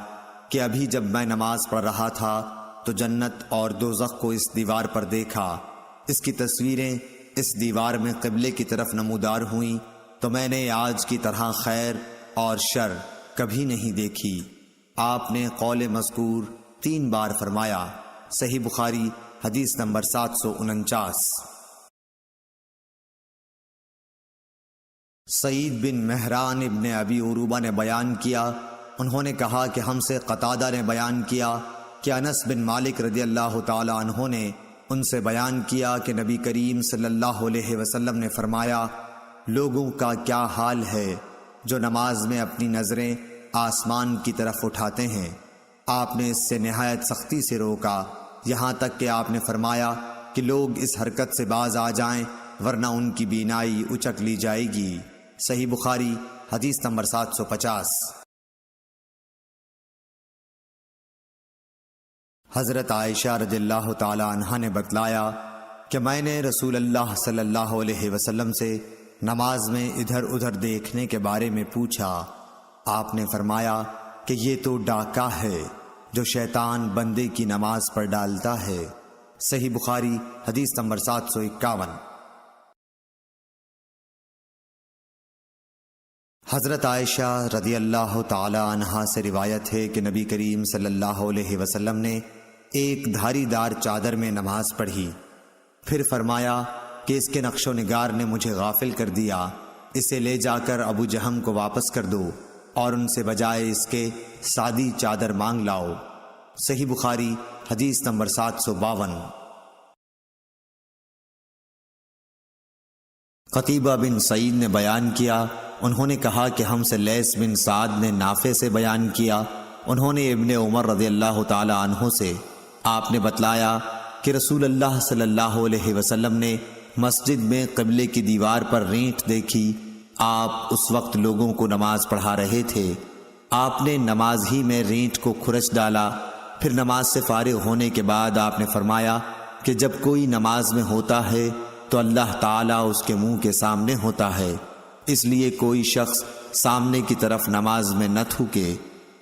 کہ ابھی جب میں نماز پڑھ رہا تھا تو جنت اور دوزخ کو اس دیوار پر دیکھا، اس کی تصویریں اس دیوار میں قبلے کی طرف نمودار ہوئیں، تو میں نے آج کی طرح خیر اور شر کبھی نہیں دیکھی۔ آپ نے قول مذکور 3 بار فرمایا۔ صحیح بخاری حدیث نمبر 749۔ سعید بن مہران ابن ابی عروبہ نے بیان کیا، انہوں نے کہا کہ ہم سے قتادہ نے بیان کیا کہ انس بن مالک رضی اللہ تعالی عنہ نے ان سے بیان کیا کہ نبی کریم صلی اللہ علیہ وسلم نے فرمایا، لوگوں کا کیا حال ہے جو نماز میں اپنی نظریں آسمان کی طرف اٹھاتے ہیں۔ آپ نے اس سے نہایت سختی سے روکا، یہاں تک کہ آپ نے فرمایا کہ لوگ اس حرکت سے باز آ جائیں ورنہ ان کی بینائی اچک لی جائے گی۔ صحیح بخاری حدیث نمبر 750۔ حضرت عائشہ رضی اللہ تعالی عنہا نے بتلایا کہ میں نے رسول اللہ صلی اللہ علیہ وسلم سے نماز میں ادھر ادھر دیکھنے کے بارے میں پوچھا۔ آپ نے فرمایا کہ یہ تو ڈاکہ ہے جو شیطان بندے کی نماز پر ڈالتا ہے۔ صحیح بخاری حدیث نمبر 751۔ حضرت عائشہ رضی اللہ تعالی عنہا سے روایت ہے کہ نبی کریم صلی اللہ علیہ وسلم نے ایک دھاری دار چادر میں نماز پڑھی، پھر فرمایا کہ اس کے نقش و نگار نے مجھے غافل کر دیا، اسے لے جا کر ابو جہم کو واپس کر دو اور ان سے بجائے اس کے سادی چادر مانگ لاؤ۔ صحیح بخاری حدیث نمبر 752۔ قتیبہ بن سعید نے بیان کیا، انہوں نے کہا کہ ہم سے لیث بن سعد نے نافع سے بیان کیا، انہوں نے ابن عمر رضی اللہ تعالی عنہ سے آپ نے بتلایا کہ رسول اللہ صلی اللہ علیہ وسلم نے مسجد میں قبلے کی دیوار پر رینٹ دیکھی، آپ اس وقت لوگوں کو نماز پڑھا رہے تھے، آپ نے نماز ہی میں رینٹ کو کھرچ ڈالا، پھر نماز سے فارغ ہونے کے بعد آپ نے فرمایا کہ جب کوئی نماز میں ہوتا ہے تو اللہ تعالیٰ اس کے منہ کے سامنے ہوتا ہے، اس لیے کوئی شخص سامنے کی طرف نماز میں نہ تھوکے۔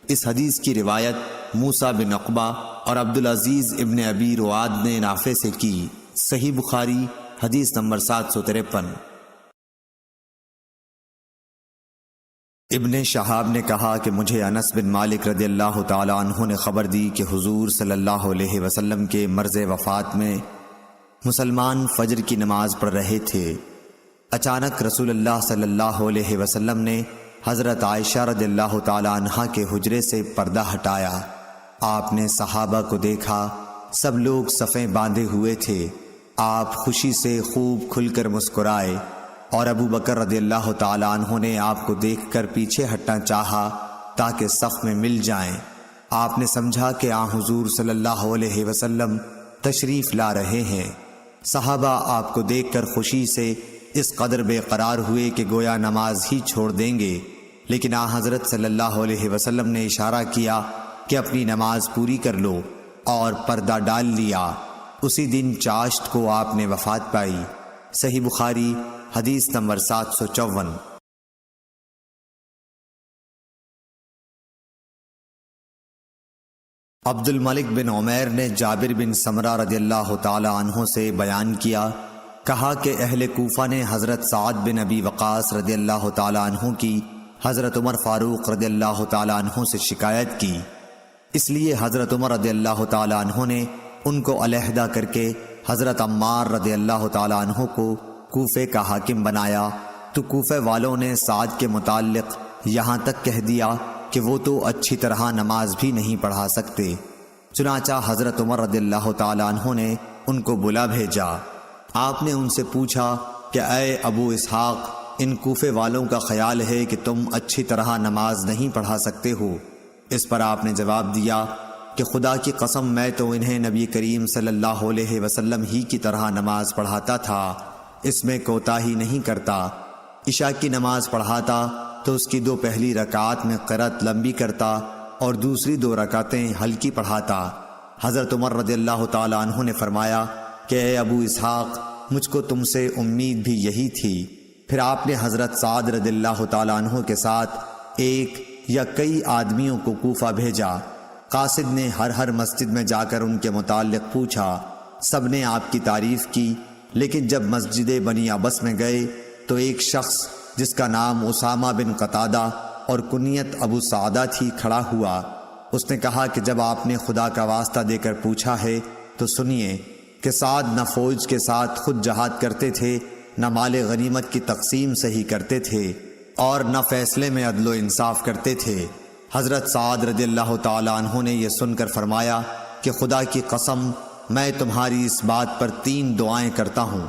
اس حدیث کی روایت موسیٰ بن عقبہ اور عبدالعزیز ابن ابی رواد نے نافع سے کی۔ صحیح بخاری حدیث نمبر 753۔ ابن شہاب نے کہا کہ مجھے انس بن مالک رضی اللہ تعالی عنہ نے خبر دی کہ حضور صلی اللہ علیہ وسلم کے مرض وفات میں مسلمان فجر کی نماز پڑھ رہے تھے، اچانک رسول اللہ صلی اللہ علیہ وسلم نے حضرت عائشہ رضی اللہ تعالی عنہا کے حجرے سے پردہ ہٹایا، آپ نے صحابہ کو دیکھا، سب لوگ صفیں باندھے ہوئے تھے، آپ خوشی سے خوب کھل کر مسکرائے، اور ابو بکر رضی اللہ تعالی عنہ نے آپ کو دیکھ کر پیچھے ہٹنا چاہا تاکہ صف میں مل جائیں۔ آپ نے سمجھا کہ آن حضور صلی اللہ علیہ وسلم تشریف لا رہے ہیں۔ صحابہ آپ کو دیکھ کر خوشی سے اس قدر بے قرار ہوئے کہ گویا نماز ہی چھوڑ دیں گے، لیکن آن حضرت صلی اللہ علیہ وسلم نے اشارہ کیا کہ اپنی نماز پوری کر لو، اور پردہ ڈال لیا۔ اسی دن چاشت کو آپ نے وفات پائی۔ صحیح بخاری حدیث نمبر 754۔ عبد الملک بن عمیر نے جابر بن سمرہ رضی اللہ تعالی عنہ سے بیان کیا، کہا کہ اہل کوفہ نے حضرت سعد بن ابی وقاص رضی اللہ تعالی عنہ کی حضرت عمر فاروق رضی اللہ تعالی عنہ سے شکایت کی، اس لیے حضرت عمر رضی اللہ تعالی عنہ نے ان کو علیحدہ کر کے حضرت عمار رضی اللہ تعالی عنہ کو کوفے کا حاکم بنایا، تو کوفے والوں نے سعد کے متعلق یہاں تک کہہ دیا کہ وہ تو اچھی طرح نماز بھی نہیں پڑھا سکتے۔ چنانچہ حضرت عمر رضی اللہ تعالی عنہ نے ان کو بلا بھیجا۔ آپ نے ان سے پوچھا کہ اے ابو اسحاق، ان کوفے والوں کا خیال ہے کہ تم اچھی طرح نماز نہیں پڑھا سکتے ہو۔ اس پر آپ نے جواب دیا کہ خدا کی قسم میں تو انہیں نبی کریم صلی اللہ علیہ وسلم ہی کی طرح نماز پڑھاتا تھا، اس میں کوتاہی نہیں کرتا۔ عشاء کی نماز پڑھاتا تو اس کی 2 پہلی رکعات میں قرأت لمبی کرتا اور دوسری 2 رکعتیں ہلکی پڑھاتا۔ حضرت عمر رضی اللہ تعالیٰ عنہ نے فرمایا کہ اے ابو اسحاق، مجھ کو تم سے امید بھی یہی تھی۔ پھر آپ نے حضرت سعد رضی اللہ تعالیٰ عنہ کے ساتھ ایک یا کئی آدمیوں کو کوفہ بھیجا۔ قاصد نے ہر مسجد میں جا کر ان کے متعلق پوچھا۔ سب نے آپ کی تعریف کی، لیکن جب مسجد بنی عبس میں گئے تو ایک شخص جس کا نام اسامہ بن قتادہ اور کنیت ابو سعدہ تھی کھڑا ہوا۔ اس نے کہا کہ جب آپ نے خدا کا واسطہ دے کر پوچھا ہے تو سنیے کہ سعد نہ فوج کے ساتھ خود جہاد کرتے تھے، نہ مال غنیمت کی تقسیم صحیح کرتے تھے، اور نہ فیصلے میں عدل و انصاف کرتے تھے۔ حضرت سعد رضی اللہ تعالیٰ عنہ نے یہ سن کر فرمایا کہ خدا کی قسم میں تمہاری اس بات پر 3 دعائیں کرتا ہوں۔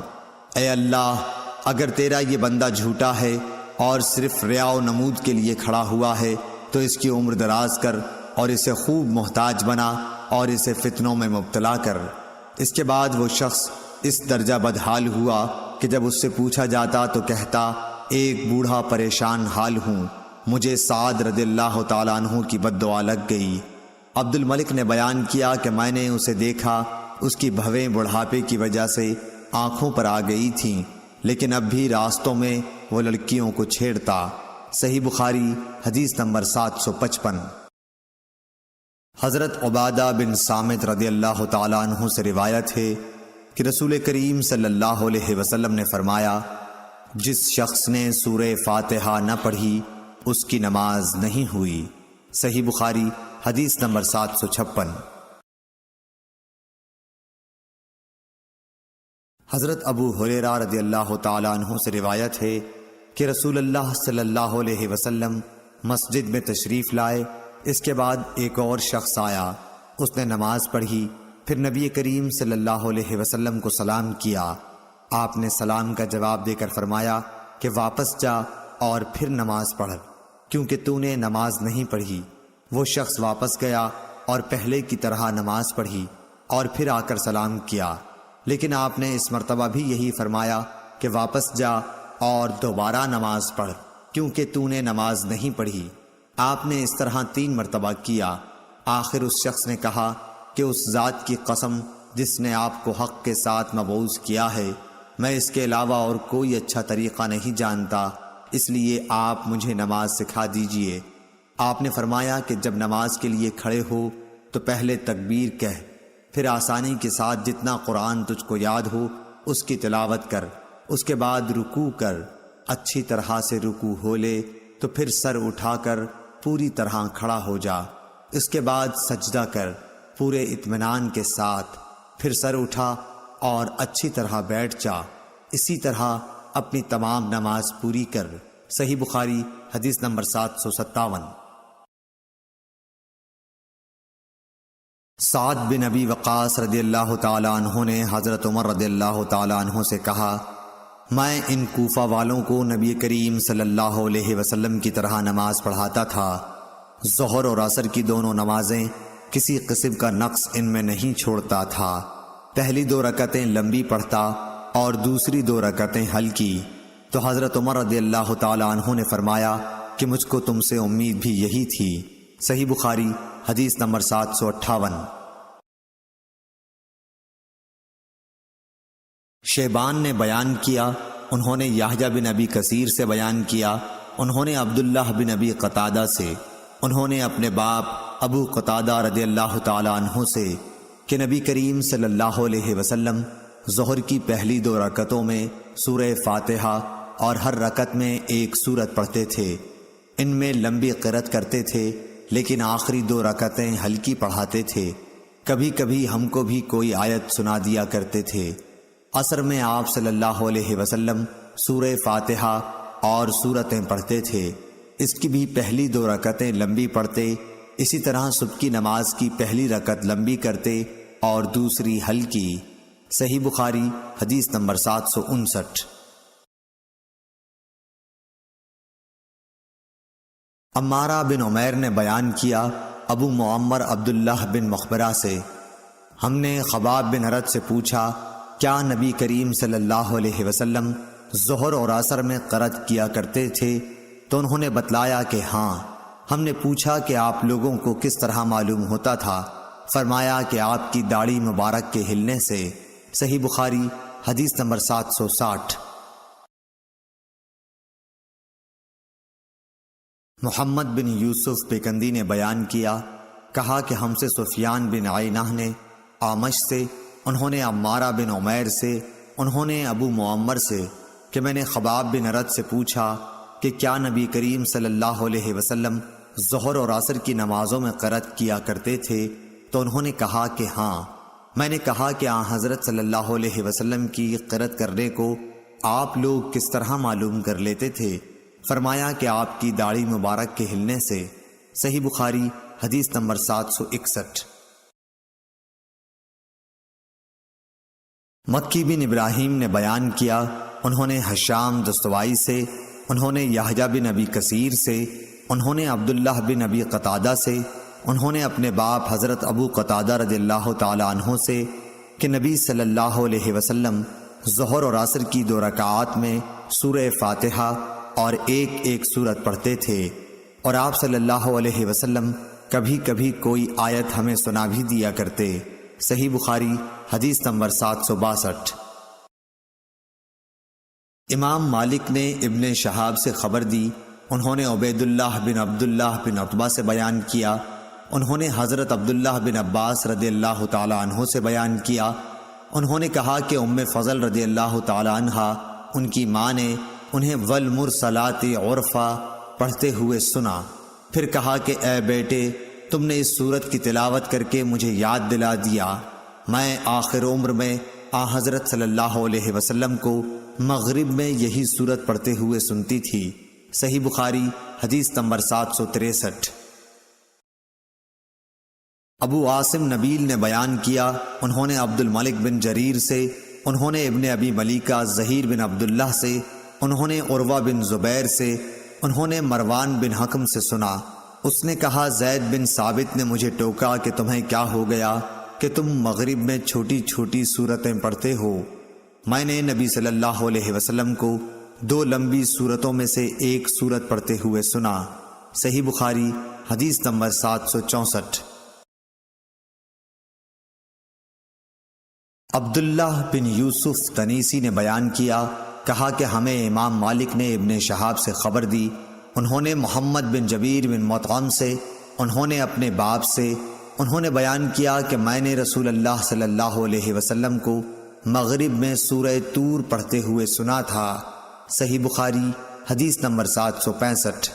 اے اللہ، اگر تیرا یہ بندہ جھوٹا ہے اور صرف ریا و نمود کے لیے کھڑا ہوا ہے تو اس کی عمر دراز کر اور اسے خوب محتاج بنا اور اسے فتنوں میں مبتلا کر۔ اس کے بعد وہ شخص اس درجہ بدحال ہوا کہ جب اس سے پوچھا جاتا تو کہتا ایک بوڑھا پریشان حال ہوں، مجھے سعد رضی اللہ تعالیٰ عنہ کی بد دعا لگ گئی۔ عبد الملک نے بیان کیا کہ میں نے اسے دیکھا، اس کی بھویں بڑھاپے کی وجہ سے آنکھوں پر آ گئی تھیں، لیکن اب بھی راستوں میں وہ لڑکیوں کو چھیڑتا۔ صحیح بخاری حدیث نمبر 755۔ حضرت عبادہ بن صامت رضی اللہ تعالیٰ عنہ سے روایت ہے کہ رسول کریم صلی اللہ علیہ وسلم نے فرمایا، جس شخص نے سورہ فاتحہ نہ پڑھی اس کی نماز نہیں ہوئی۔ صحیح بخاری حدیث نمبر 756۔ حضرت ابو ہریرہ رضی اللہ تعالیٰ عنہ سے روایت ہے کہ رسول اللہ صلی اللہ علیہ وسلم مسجد میں تشریف لائے۔ اس کے بعد ایک اور شخص آیا، اس نے نماز پڑھی، پھر نبی کریم صلی اللہ علیہ وسلم کو سلام کیا۔ آپ نے سلام کا جواب دے کر فرمایا کہ واپس جا اور پھر نماز پڑھ، کیونکہ تو نے نماز نہیں پڑھی۔ وہ شخص واپس گیا اور پہلے کی طرح نماز پڑھی اور پھر آ کر سلام کیا، لیکن آپ نے اس مرتبہ بھی یہی فرمایا کہ واپس جا اور دوبارہ نماز پڑھ، کیونکہ تو نے نماز نہیں پڑھی۔ آپ نے اس طرح 3 مرتبہ کیا۔ آخر اس شخص نے کہا کہ اس ذات کی قسم جس نے آپ کو حق کے ساتھ مبعوث کیا ہے، میں اس کے علاوہ اور کوئی اچھا طریقہ نہیں جانتا، اس لیے آپ مجھے نماز سکھا دیجئے۔ آپ نے فرمایا کہ جب نماز کے لیے کھڑے ہو تو پہلے تکبیر کہہ، پھر آسانی کے ساتھ جتنا قرآن تجھ کو یاد ہو اس کی تلاوت کر، اس کے بعد رکوع کر، اچھی طرح سے رکوع ہو لے تو پھر سر اٹھا کر پوری طرح کھڑا ہو جا، اس کے بعد سجدہ کر پورے اطمینان کے ساتھ، پھر سر اٹھا اور اچھی طرح بیٹھ جا، اسی طرح اپنی تمام نماز پوری کر۔ صحیح بخاری حدیث نمبر 757۔ سعد بن ابی وقاص رضی اللہ تعالیٰ عنہ نے حضرت عمر رضی اللہ تعالیٰ عنہ سے کہا، میں ان کوفہ والوں کو نبی کریم صلی اللہ علیہ وسلم کی طرح نماز پڑھاتا تھا۔ ظہر اور عصر کی دونوں نمازیں کسی قسم کا نقص ان میں نہیں چھوڑتا تھا۔ پہلی 2 رکعتیں لمبی پڑھتا اور دوسری 2 رکعتیں ہلکی۔ تو حضرت عمر رضی اللہ تعالیٰ عنہ نے فرمایا کہ مجھ کو تم سے امید بھی یہی تھی۔ صحیح بخاری حدیث نمبر 758۔ شیبان نے بیان کیا، انہوں نے یحییٰ بن ابی کثیر سے بیان کیا، انہوں نے عبداللہ بن ابی قتادہ سے، انہوں نے اپنے باپ ابو قتادہ رضی اللہ تعالیٰ عنہ سے کہ نبی کریم صلی اللہ علیہ وسلم ظہر کی پہلی 2 رکعتوں میں سورہ فاتحہ اور ہر رکعت میں ایک سورت پڑھتے تھے۔ ان میں لمبی قرأت کرتے تھے، لیکن آخری 2 رکعتیں ہلکی پڑھاتے تھے۔ کبھی کبھی ہم کو بھی کوئی آیت سنا دیا کرتے تھے۔ عصر میں آپ صلی اللہ علیہ وسلم سورہ فاتحہ اور سورتیں پڑھتے تھے، اس کی بھی پہلی 2 رکعتیں لمبی پڑھتے، اسی طرح صبح کی نماز کی پہلی رکعت لمبی کرتے اور دوسری ہلکی۔ صحیح بخاری حدیث نمبر 759۔ عمارہ بن عمیر نے بیان کیا ابو معمر عبداللہ بن مخبرہ سے، ہم نے خباب بن ارد سے پوچھا کیا نبی کریم صلی اللہ علیہ وسلم ظہر اور عصر میں قرأت کیا کرتے تھے؟ تو انہوں نے بتلایا کہ ہاں۔ ہم نے پوچھا کہ آپ لوگوں کو کس طرح معلوم ہوتا تھا؟ فرمایا کہ آپ کی داڑھی مبارک کے ہلنے سے۔ صحیح بخاری حدیث نمبر 760۔ محمد بن یوسف پیکندی نے بیان کیا، کہا کہ ہم سے سفیان بن عینہ نے اعمش سے، انہوں نے عمارہ بن عمیر سے، انہوں نے ابو معمر سے کہ میں نے خباب بن ارد سے پوچھا کہ کیا نبی کریم صلی اللہ علیہ وسلم ظہر اور عصر کی نمازوں میں قرأت کیا کرتے تھے؟ تو انہوں نے کہا کہ ہاں۔ میں نے کہا کہ حضرت صلی اللہ علیہ وسلم کی قرأت کرنے کو آپ لوگ کس طرح معلوم کر لیتے تھے؟ فرمایا کہ آپ کی داڑھی مبارک کے ہلنے سے۔ صحیح بخاری حدیث نمبر 761۔ مکی بن ابراہیم نے بیان کیا، انہوں نے حشام دستوائی سے، انہوں نے یحییٰ بن ابی کثیر سے، انہوں نے عبداللہ بن ابی قتادہ سے، انہوں نے اپنے باپ حضرت ابو قتادہ رضی اللہ تعالی عنہ سے کہ نبی صلی اللہ علیہ وسلم ظہر اور عصر کی 2 رکعات میں سورہ فاتحہ اور ایک سورت پڑھتے تھے، اور آپ صلی اللہ علیہ وسلم کبھی کبھی کوئی آیت ہمیں سنا بھی دیا کرتے۔ صحیح بخاری حدیث نمبر 762۔ امام مالک نے ابن شہاب سے خبر دی، انہوں نے عبید اللہ بن عبداللہ بن عتبہ سے بیان کیا، انہوں نے حضرت عبداللہ بن عباس رضی اللہ تعالی عنہ سے بیان کیا، انہوں نے کہا کہ ام فضل رضی اللہ تعالی عنہا ان کی ماں نے انہیں والمرسلات عرفا پڑھتے ہوئے سنا، پھر کہا کہ اے بیٹے، تم نے اس سورت کی تلاوت کر کے مجھے یاد دلا دیا، میں آخر عمر میں حضرت صلی اللہ علیہ وسلم کو مغرب میں یہی سورت پڑھتے ہوئے سنتی تھی۔ صحیح بخاری حدیث نمبر 763۔ ابو عاصم نبیل نے بیان کیا، انہوں نے عبد الملک بن جریر سے، انہوں نے ابن ابی ملیکہ ظہیر بن عبداللہ سے، انہوں نے عروہ بن زبیر سے، انہوں نے مروان بن حکم سے سنا، اس نے کہا زید بن ثابت نے مجھے ٹوکا کہ تمہیں کیا ہو گیا کہ تم مغرب میں چھوٹی چھوٹی سورتیں پڑھتے ہو؟ میں نے نبی صلی اللہ علیہ وسلم کو 2 لمبی سورتوں میں سے ایک سورت پڑھتے ہوئے سنا۔ صحیح بخاری حدیث نمبر 764۔ عبداللہ بن یوسف تنیسی نے بیان کیا، کہا کہ ہمیں امام مالک نے ابن شہاب سے خبر دی، انہوں نے محمد بن جبیر بن مطعم سے، انہوں نے اپنے باپ سے، انہوں نے بیان کیا کہ میں نے رسول اللہ صلی اللہ علیہ وسلم کو مغرب میں سورہ طور پڑھتے ہوئے سنا تھا۔ صحیح بخاری حدیث نمبر 765۔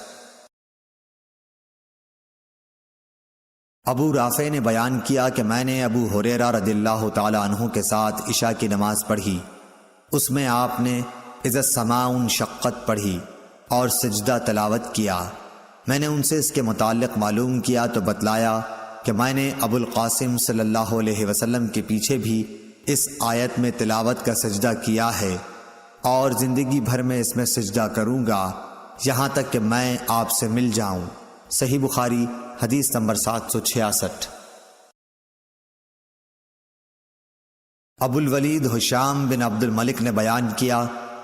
ابو رافع نے بیان کیا کہ میں نے ابو ہریرہ رضی اللہ تعالی عنہ کے ساتھ عشاء کی نماز پڑھی، اس میں آپ نے اذا السماء انشقت پڑھی اور سجدہ تلاوت کیا۔ میں نے ان سے اس کے متعلق معلوم کیا تو بتلایا کہ میں نے ابو القاسم صلی اللہ علیہ وسلم کے پیچھے بھی اس آیت میں تلاوت کا سجدہ کیا ہے، اور زندگی بھر میں اس میں سجدہ کروں گا یہاں تک کہ میں آپ سے مل جاؤں۔ صحیح بخاری حدیث نمبر 766۔ ابو الولید حشام بن عبد الملک نے بیان کیا،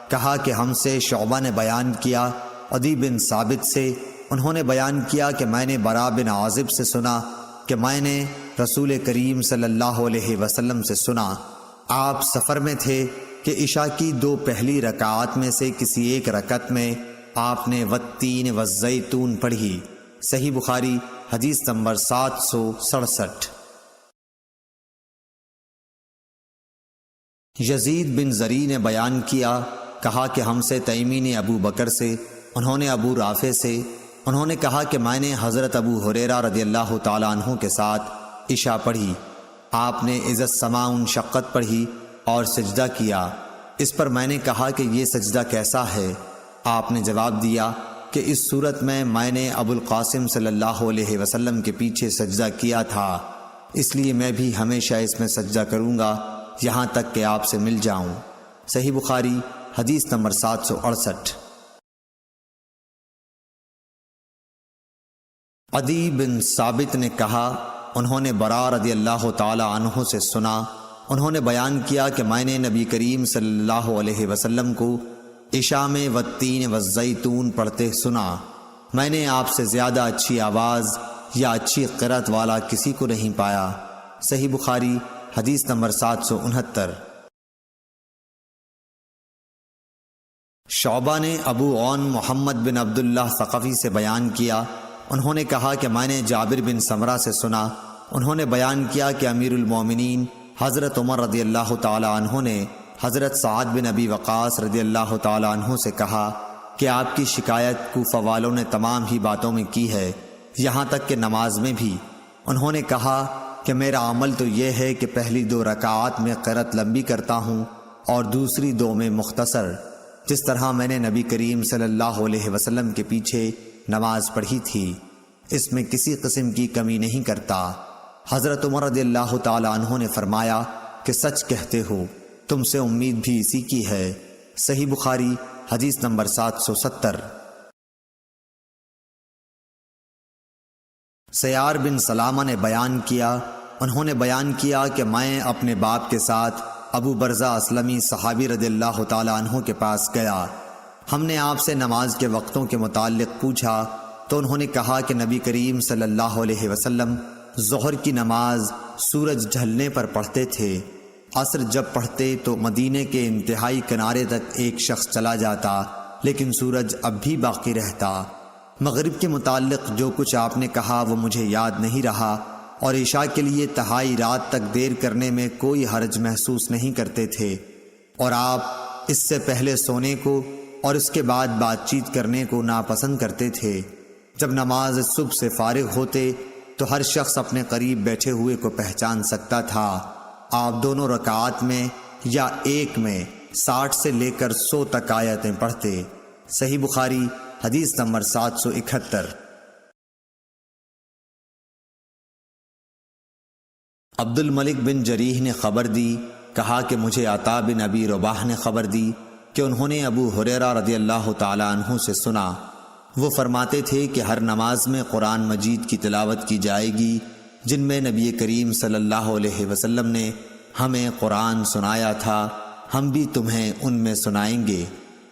کہا کہ ہم سے شعبہ نے بیان کیا عدی بن ثابت سے، انہوں نے بیان کیا کہ میں نے برا بن عازب سے سنا کہ میں نے رسول کریم صلی اللہ علیہ وسلم سے سنا، آپ سفر میں تھے کہ عشاء کی 2 پہلی رکعات میں سے کسی ایک رکعت میں آپ نے والتین والزیتون پڑھی۔ صحیح بخاری حدیث نمبر 767۔ یزید بن زری نے بیان کیا، کہا کہ ہم سے تیمی نے ابو بکر سے، انہوں نے ابو رافع سے، انہوں نے کہا کہ میں نے حضرت ابو ہریرہ رضی اللہ تعالی عنہ کے ساتھ عشاء پڑھی، آپ نے اذا السماء انشقت پڑھی اور سجدہ کیا۔ اس پر میں نے کہا کہ یہ سجدہ کیسا ہے؟ آپ نے جواب دیا کہ اس صورت میں نے ابو القاسم صلی اللہ علیہ وسلم کے پیچھے سجدہ کیا تھا، اس لیے میں بھی ہمیشہ اس میں سجدہ کروں گا یہاں تک کہ آپ سے مل جاؤں۔ صحیح بخاری حدیث نمبر 768۔ عدی بن ثابت نے کہا، انہوں نے براء رضی اللہ تعالی عنہ سے سنا، انہوں نے بیان کیا کہ میں نے نبی کریم صلی اللہ علیہ وسلم کو عشاء میں والتین والزیتون پڑھتے سنا۔ میں نے آپ سے زیادہ اچھی آواز یا اچھی قرأت والا کسی کو نہیں پایا۔ صحیح بخاری حدیث نمبر 769۔ شعبہ نے ابو عون محمد بن عبداللہ ثقفی سے بیان کیا، انہوں نے کہا کہ میں نے جابر بن سمرہ سے سنا، انہوں نے بیان کیا کہ امیر المومنین حضرت عمر رضی اللہ تعالی عنہ نے حضرت سعد بن ابی وقاص رضی اللہ تعالی عنہ سے کہا کہ آپ کی شکایت کوفہ والوں نے تمام ہی باتوں میں کی ہے، یہاں تک کہ نماز میں بھی۔ انہوں نے کہا کہ میرا عمل تو یہ ہے کہ پہلی 2 رکعات میں قرأت لمبی کرتا ہوں اور دوسری 2 میں مختصر، جس طرح میں نے نبی کریم صلی اللہ علیہ وسلم کے پیچھے نماز پڑھی تھی، اس میں کسی قسم کی کمی نہیں کرتا۔ حضرت عمر رضی اللہ تعالی عنہ نے فرمایا کہ سچ کہتے ہو، تم سے امید بھی اسی کی ہے۔ صحیح بخاری حدیث نمبر 770۔ سیار بن سلامہ نے بیان کیا، انہوں نے بیان کیا کہ میں اپنے باپ کے ساتھ ابو برزہ اسلمی صحابی رضی اللہ تعالی عنہ کے پاس گیا۔ ہم نے آپ سے نماز کے وقتوں کے متعلق پوچھا تو انہوں نے کہا کہ نبی کریم صلی اللہ علیہ وسلم ظہر کی نماز سورج ڈھلنے پر پڑھتے تھے، عصر جب پڑھتے تو مدینے کے انتہائی کنارے تک ایک شخص چلا جاتا لیکن سورج اب بھی باقی رہتا۔ مغرب کے متعلق جو کچھ آپ نے کہا وہ مجھے یاد نہیں رہا، اور عشاء کے لیے تہائی رات تک دیر کرنے میں کوئی حرج محسوس نہیں کرتے تھے، اور آپ اس سے پہلے سونے کو اور اس کے بعد بات چیت کرنے کو ناپسند کرتے تھے۔ جب نماز صبح سے فارغ ہوتے تو ہر شخص اپنے قریب بیٹھے ہوئے کو پہچان سکتا تھا۔ آپ دونوں رکعات میں یا ایک میں 60 سے لے کر 100 تک آیتیں پڑھتے۔ صحیح بخاری حدیث نمبر 771۔ عبد الملک بن جریح نے خبر دی، کہا کہ مجھے عطا بن ابی رباح نے خبر دی کہ انہوں نے ابو ہریرہ رضی اللہ تعالی عنہ سے سنا، وہ فرماتے تھے کہ ہر نماز میں قرآن مجید کی تلاوت کی جائے گی جن میں نبی کریم صلی اللہ علیہ وسلم نے ہمیں قرآن سنایا تھا، ہم بھی تمہیں ان میں سنائیں گے،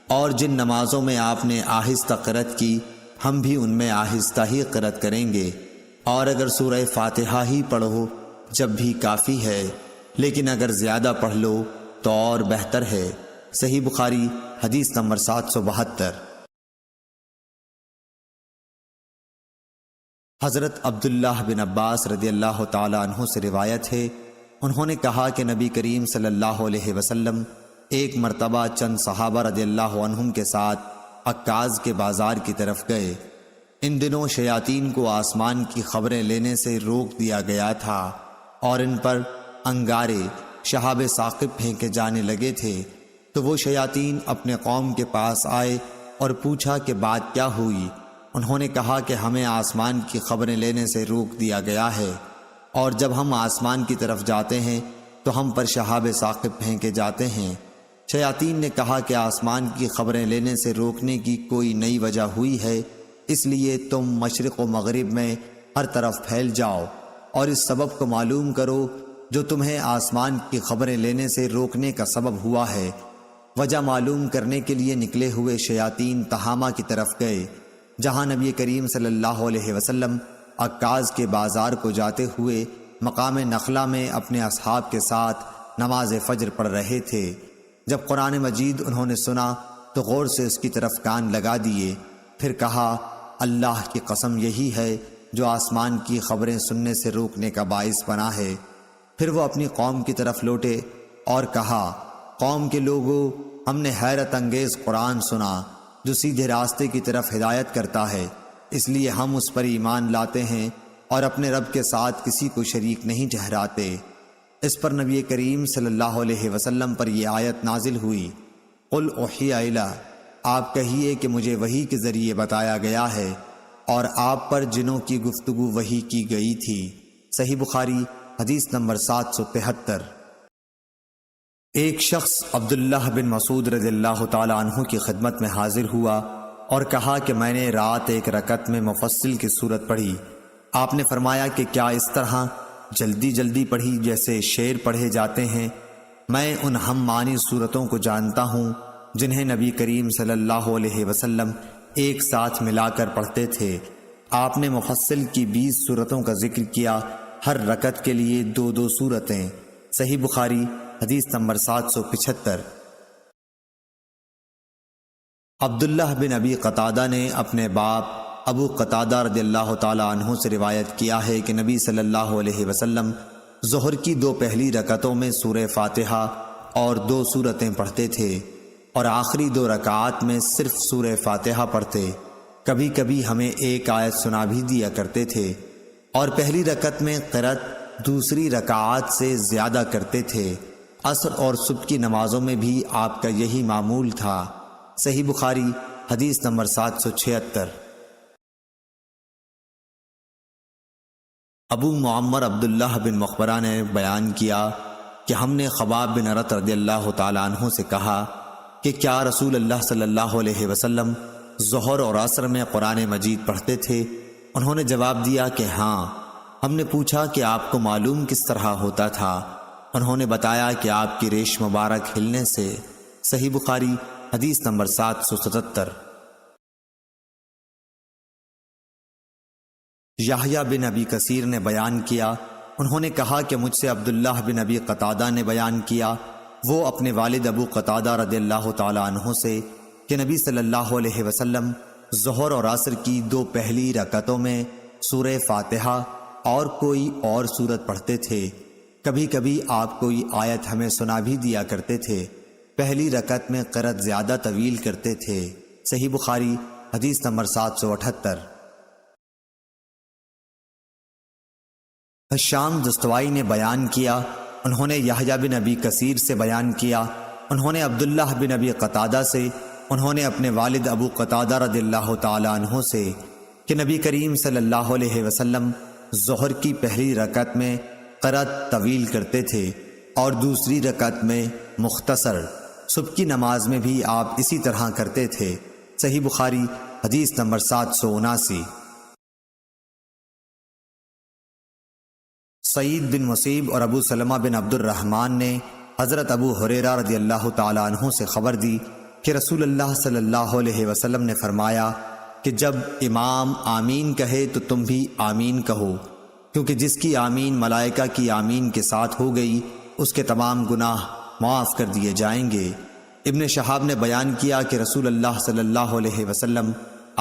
اور جن نمازوں میں آپ نے آہستہ قرأت کی ہم بھی ان میں آہستہ ہی قرأت کریں گے، اور اگر سورہ فاتحہ ہی پڑھو جب بھی کافی ہے، لیکن اگر زیادہ پڑھ لو تو اور بہتر ہے۔ صحیح بخاری حدیث نمبر 772۔ حضرت عبداللہ بن عباس رضی اللہ تعالی عنہ سے روایت ہے، انہوں نے کہا کہ نبی کریم صلی اللہ علیہ وسلم ایک مرتبہ چند صحابہ رضی اللہ عنہم کے ساتھ عکاظ کے بازار کی طرف گئے۔ ان دنوں شیاطین کو آسمان کی خبریں لینے سے روک دیا گیا تھا اور ان پر انگارے شہاب ثاقب پھینکے جانے لگے تھے، تو وہ شیاطین اپنے قوم کے پاس آئے اور پوچھا کہ بات کیا ہوئی۔ انہوں نے کہا کہ ہمیں آسمان کی خبریں لینے سے روک دیا گیا ہے، اور جب ہم آسمان کی طرف جاتے ہیں تو ہم پر شہاب ثاقب پھینکے جاتے ہیں۔ شیاطین نے کہا کہ آسمان کی خبریں لینے سے روکنے کی کوئی نئی وجہ ہوئی ہے، اس لیے تم مشرق و مغرب میں ہر طرف پھیل جاؤ اور اس سبب کو معلوم کرو جو تمہیں آسمان کی خبریں لینے سے روکنے کا سبب ہوا ہے۔ وجہ معلوم کرنے کے لیے نکلے ہوئے شیاطین تہامہ کی طرف گئے، جہاں نبی کریم صلی اللہ علیہ وسلم عکاظ کے بازار کو جاتے ہوئے مقام نخلہ میں اپنے اصحاب کے ساتھ نماز فجر پڑھ رہے تھے۔ جب قرآن مجید انہوں نے سنا تو غور سے اس کی طرف کان لگا دیے، پھر کہا اللہ کی قسم یہی ہے جو آسمان کی خبریں سننے سے روکنے کا باعث بنا ہے۔ پھر وہ اپنی قوم کی طرف لوٹے اور کہا قوم کے لوگوں، ہم نے حیرت انگیز قرآن سنا جو سیدھے راستے کی طرف ہدایت کرتا ہے، اس لیے ہم اس پر ایمان لاتے ہیں اور اپنے رب کے ساتھ کسی کو شریک نہیں ٹھہراتے۔ اس پر نبی کریم صلی اللہ علیہ وسلم پر یہ آیت نازل ہوئی، قل اوحی الی، آپ کہیے کہ مجھے وحی کے ذریعے بتایا گیا ہے اور آپ پر جنوں کی گفتگو وحی کی گئی تھی۔ صحیح بخاری حدیث نمبر 773۔ ایک شخص عبداللہ بن مسعود رضی اللہ تعالی عنہ کی خدمت میں حاضر ہوا اور کہا کہ میں نے رات ایک رکعت میں مفصل کی صورت پڑھی۔ آپ نے فرمایا کہ کیا اس طرح جلدی جلدی پڑھی جیسے شعر پڑھے جاتے ہیں؟ میں ان ہم معنی صورتوں کو جانتا ہوں جنہیں نبی کریم صلی اللہ علیہ وسلم ایک ساتھ ملا کر پڑھتے تھے۔ آپ نے مفصل کی 20 صورتوں کا ذکر کیا، ہر رکعت کے لیے 2 صورتیں۔ صحیح بخاری حدیث نمبر 775۔ عبداللہ بن ابی قتادہ نے اپنے باپ ابو قتادہ رضی اللہ تعالی عنہ سے روایت کیا ہے کہ نبی صلی اللہ علیہ وسلم ظہر کی 2 پہلی رکعتوں میں سورہ فاتحہ اور 2 صورتیں پڑھتے تھے اور آخری 2 رکعات میں صرف سورہ فاتحہ پڑھتے۔ کبھی کبھی ہمیں ایک آیت سنا بھی دیا کرتے تھے اور پہلی رکعت میں قرأت دوسری رکعات سے زیادہ کرتے تھے۔ عصر اور صبح کی نمازوں میں بھی آپ کا یہی معمول تھا۔ صحیح بخاری حدیث نمبر 776۔ ابو معمر عبداللہ بن مخبرہ نے بیان کیا کہ ہم نے خباب بن ارت رضی اللہ تعالی عنہ سے کہا کہ کیا رسول اللہ صلی اللہ علیہ وسلم ظہر اور عصر میں قرآن مجید پڑھتے تھے؟ انہوں نے جواب دیا کہ ہاں۔ ہم نے پوچھا کہ آپ کو معلوم کس طرح ہوتا تھا؟ انہوں نے بتایا کہ آپ کی ریش مبارک ہلنے سے۔ صحیح بخاری حدیث نمبر 777۔ یحییٰ بن ابی کثیر نے بیان کیا، انہوں نے کہا کہ مجھ سے عبداللہ بن ابی قتادہ نے بیان کیا، وہ اپنے والد ابو قتادہ رضی اللہ تعالی عنہ سے، کہ نبی صلی اللہ علیہ وسلم ظہر اور عصر کی 2 پہلی رکعتوں میں سورہ فاتحہ اور کوئی اور سورت پڑھتے تھے۔ کبھی کبھی آپ کوئی آیت ہمیں سنا بھی دیا کرتے تھے۔ پہلی رکعت میں قرأت زیادہ طویل کرتے تھے۔ صحیح بخاری حدیث نمبر 778۔ حشام دستوائی نے بیان کیا، انہوں نے یحییٰ بن ابی کثیر سے بیان کیا، انہوں نے عبداللہ بن ابی قتادہ سے، انہوں نے اپنے والد ابو قتادہ رضی اللہ تعالی عنہ سے کہ نبی کریم صلی اللہ علیہ وسلم ظہر کی پہلی رکعت میں قرأت طویل کرتے تھے اور دوسری رکعت میں مختصر۔ صبح کی نماز میں بھی آپ اسی طرح کرتے تھے۔ صحیح بخاری حدیث نمبر 779۔ سعید بن مسیب اور ابو سلمہ بن عبد الرحمن نے حضرت ابو ہریرہ رضی اللہ تعالی عنہ سے خبر دی کہ رسول اللہ صلی اللہ علیہ وسلم نے فرمایا کہ جب امام آمین کہے تو تم بھی آمین کہو، کیونکہ جس کی آمین ملائکہ کی آمین کے ساتھ ہو گئی اس کے تمام گناہ معاف کر دیے جائیں گے۔ ابن شہاب نے بیان کیا کہ رسول اللہ صلی اللہ علیہ وسلم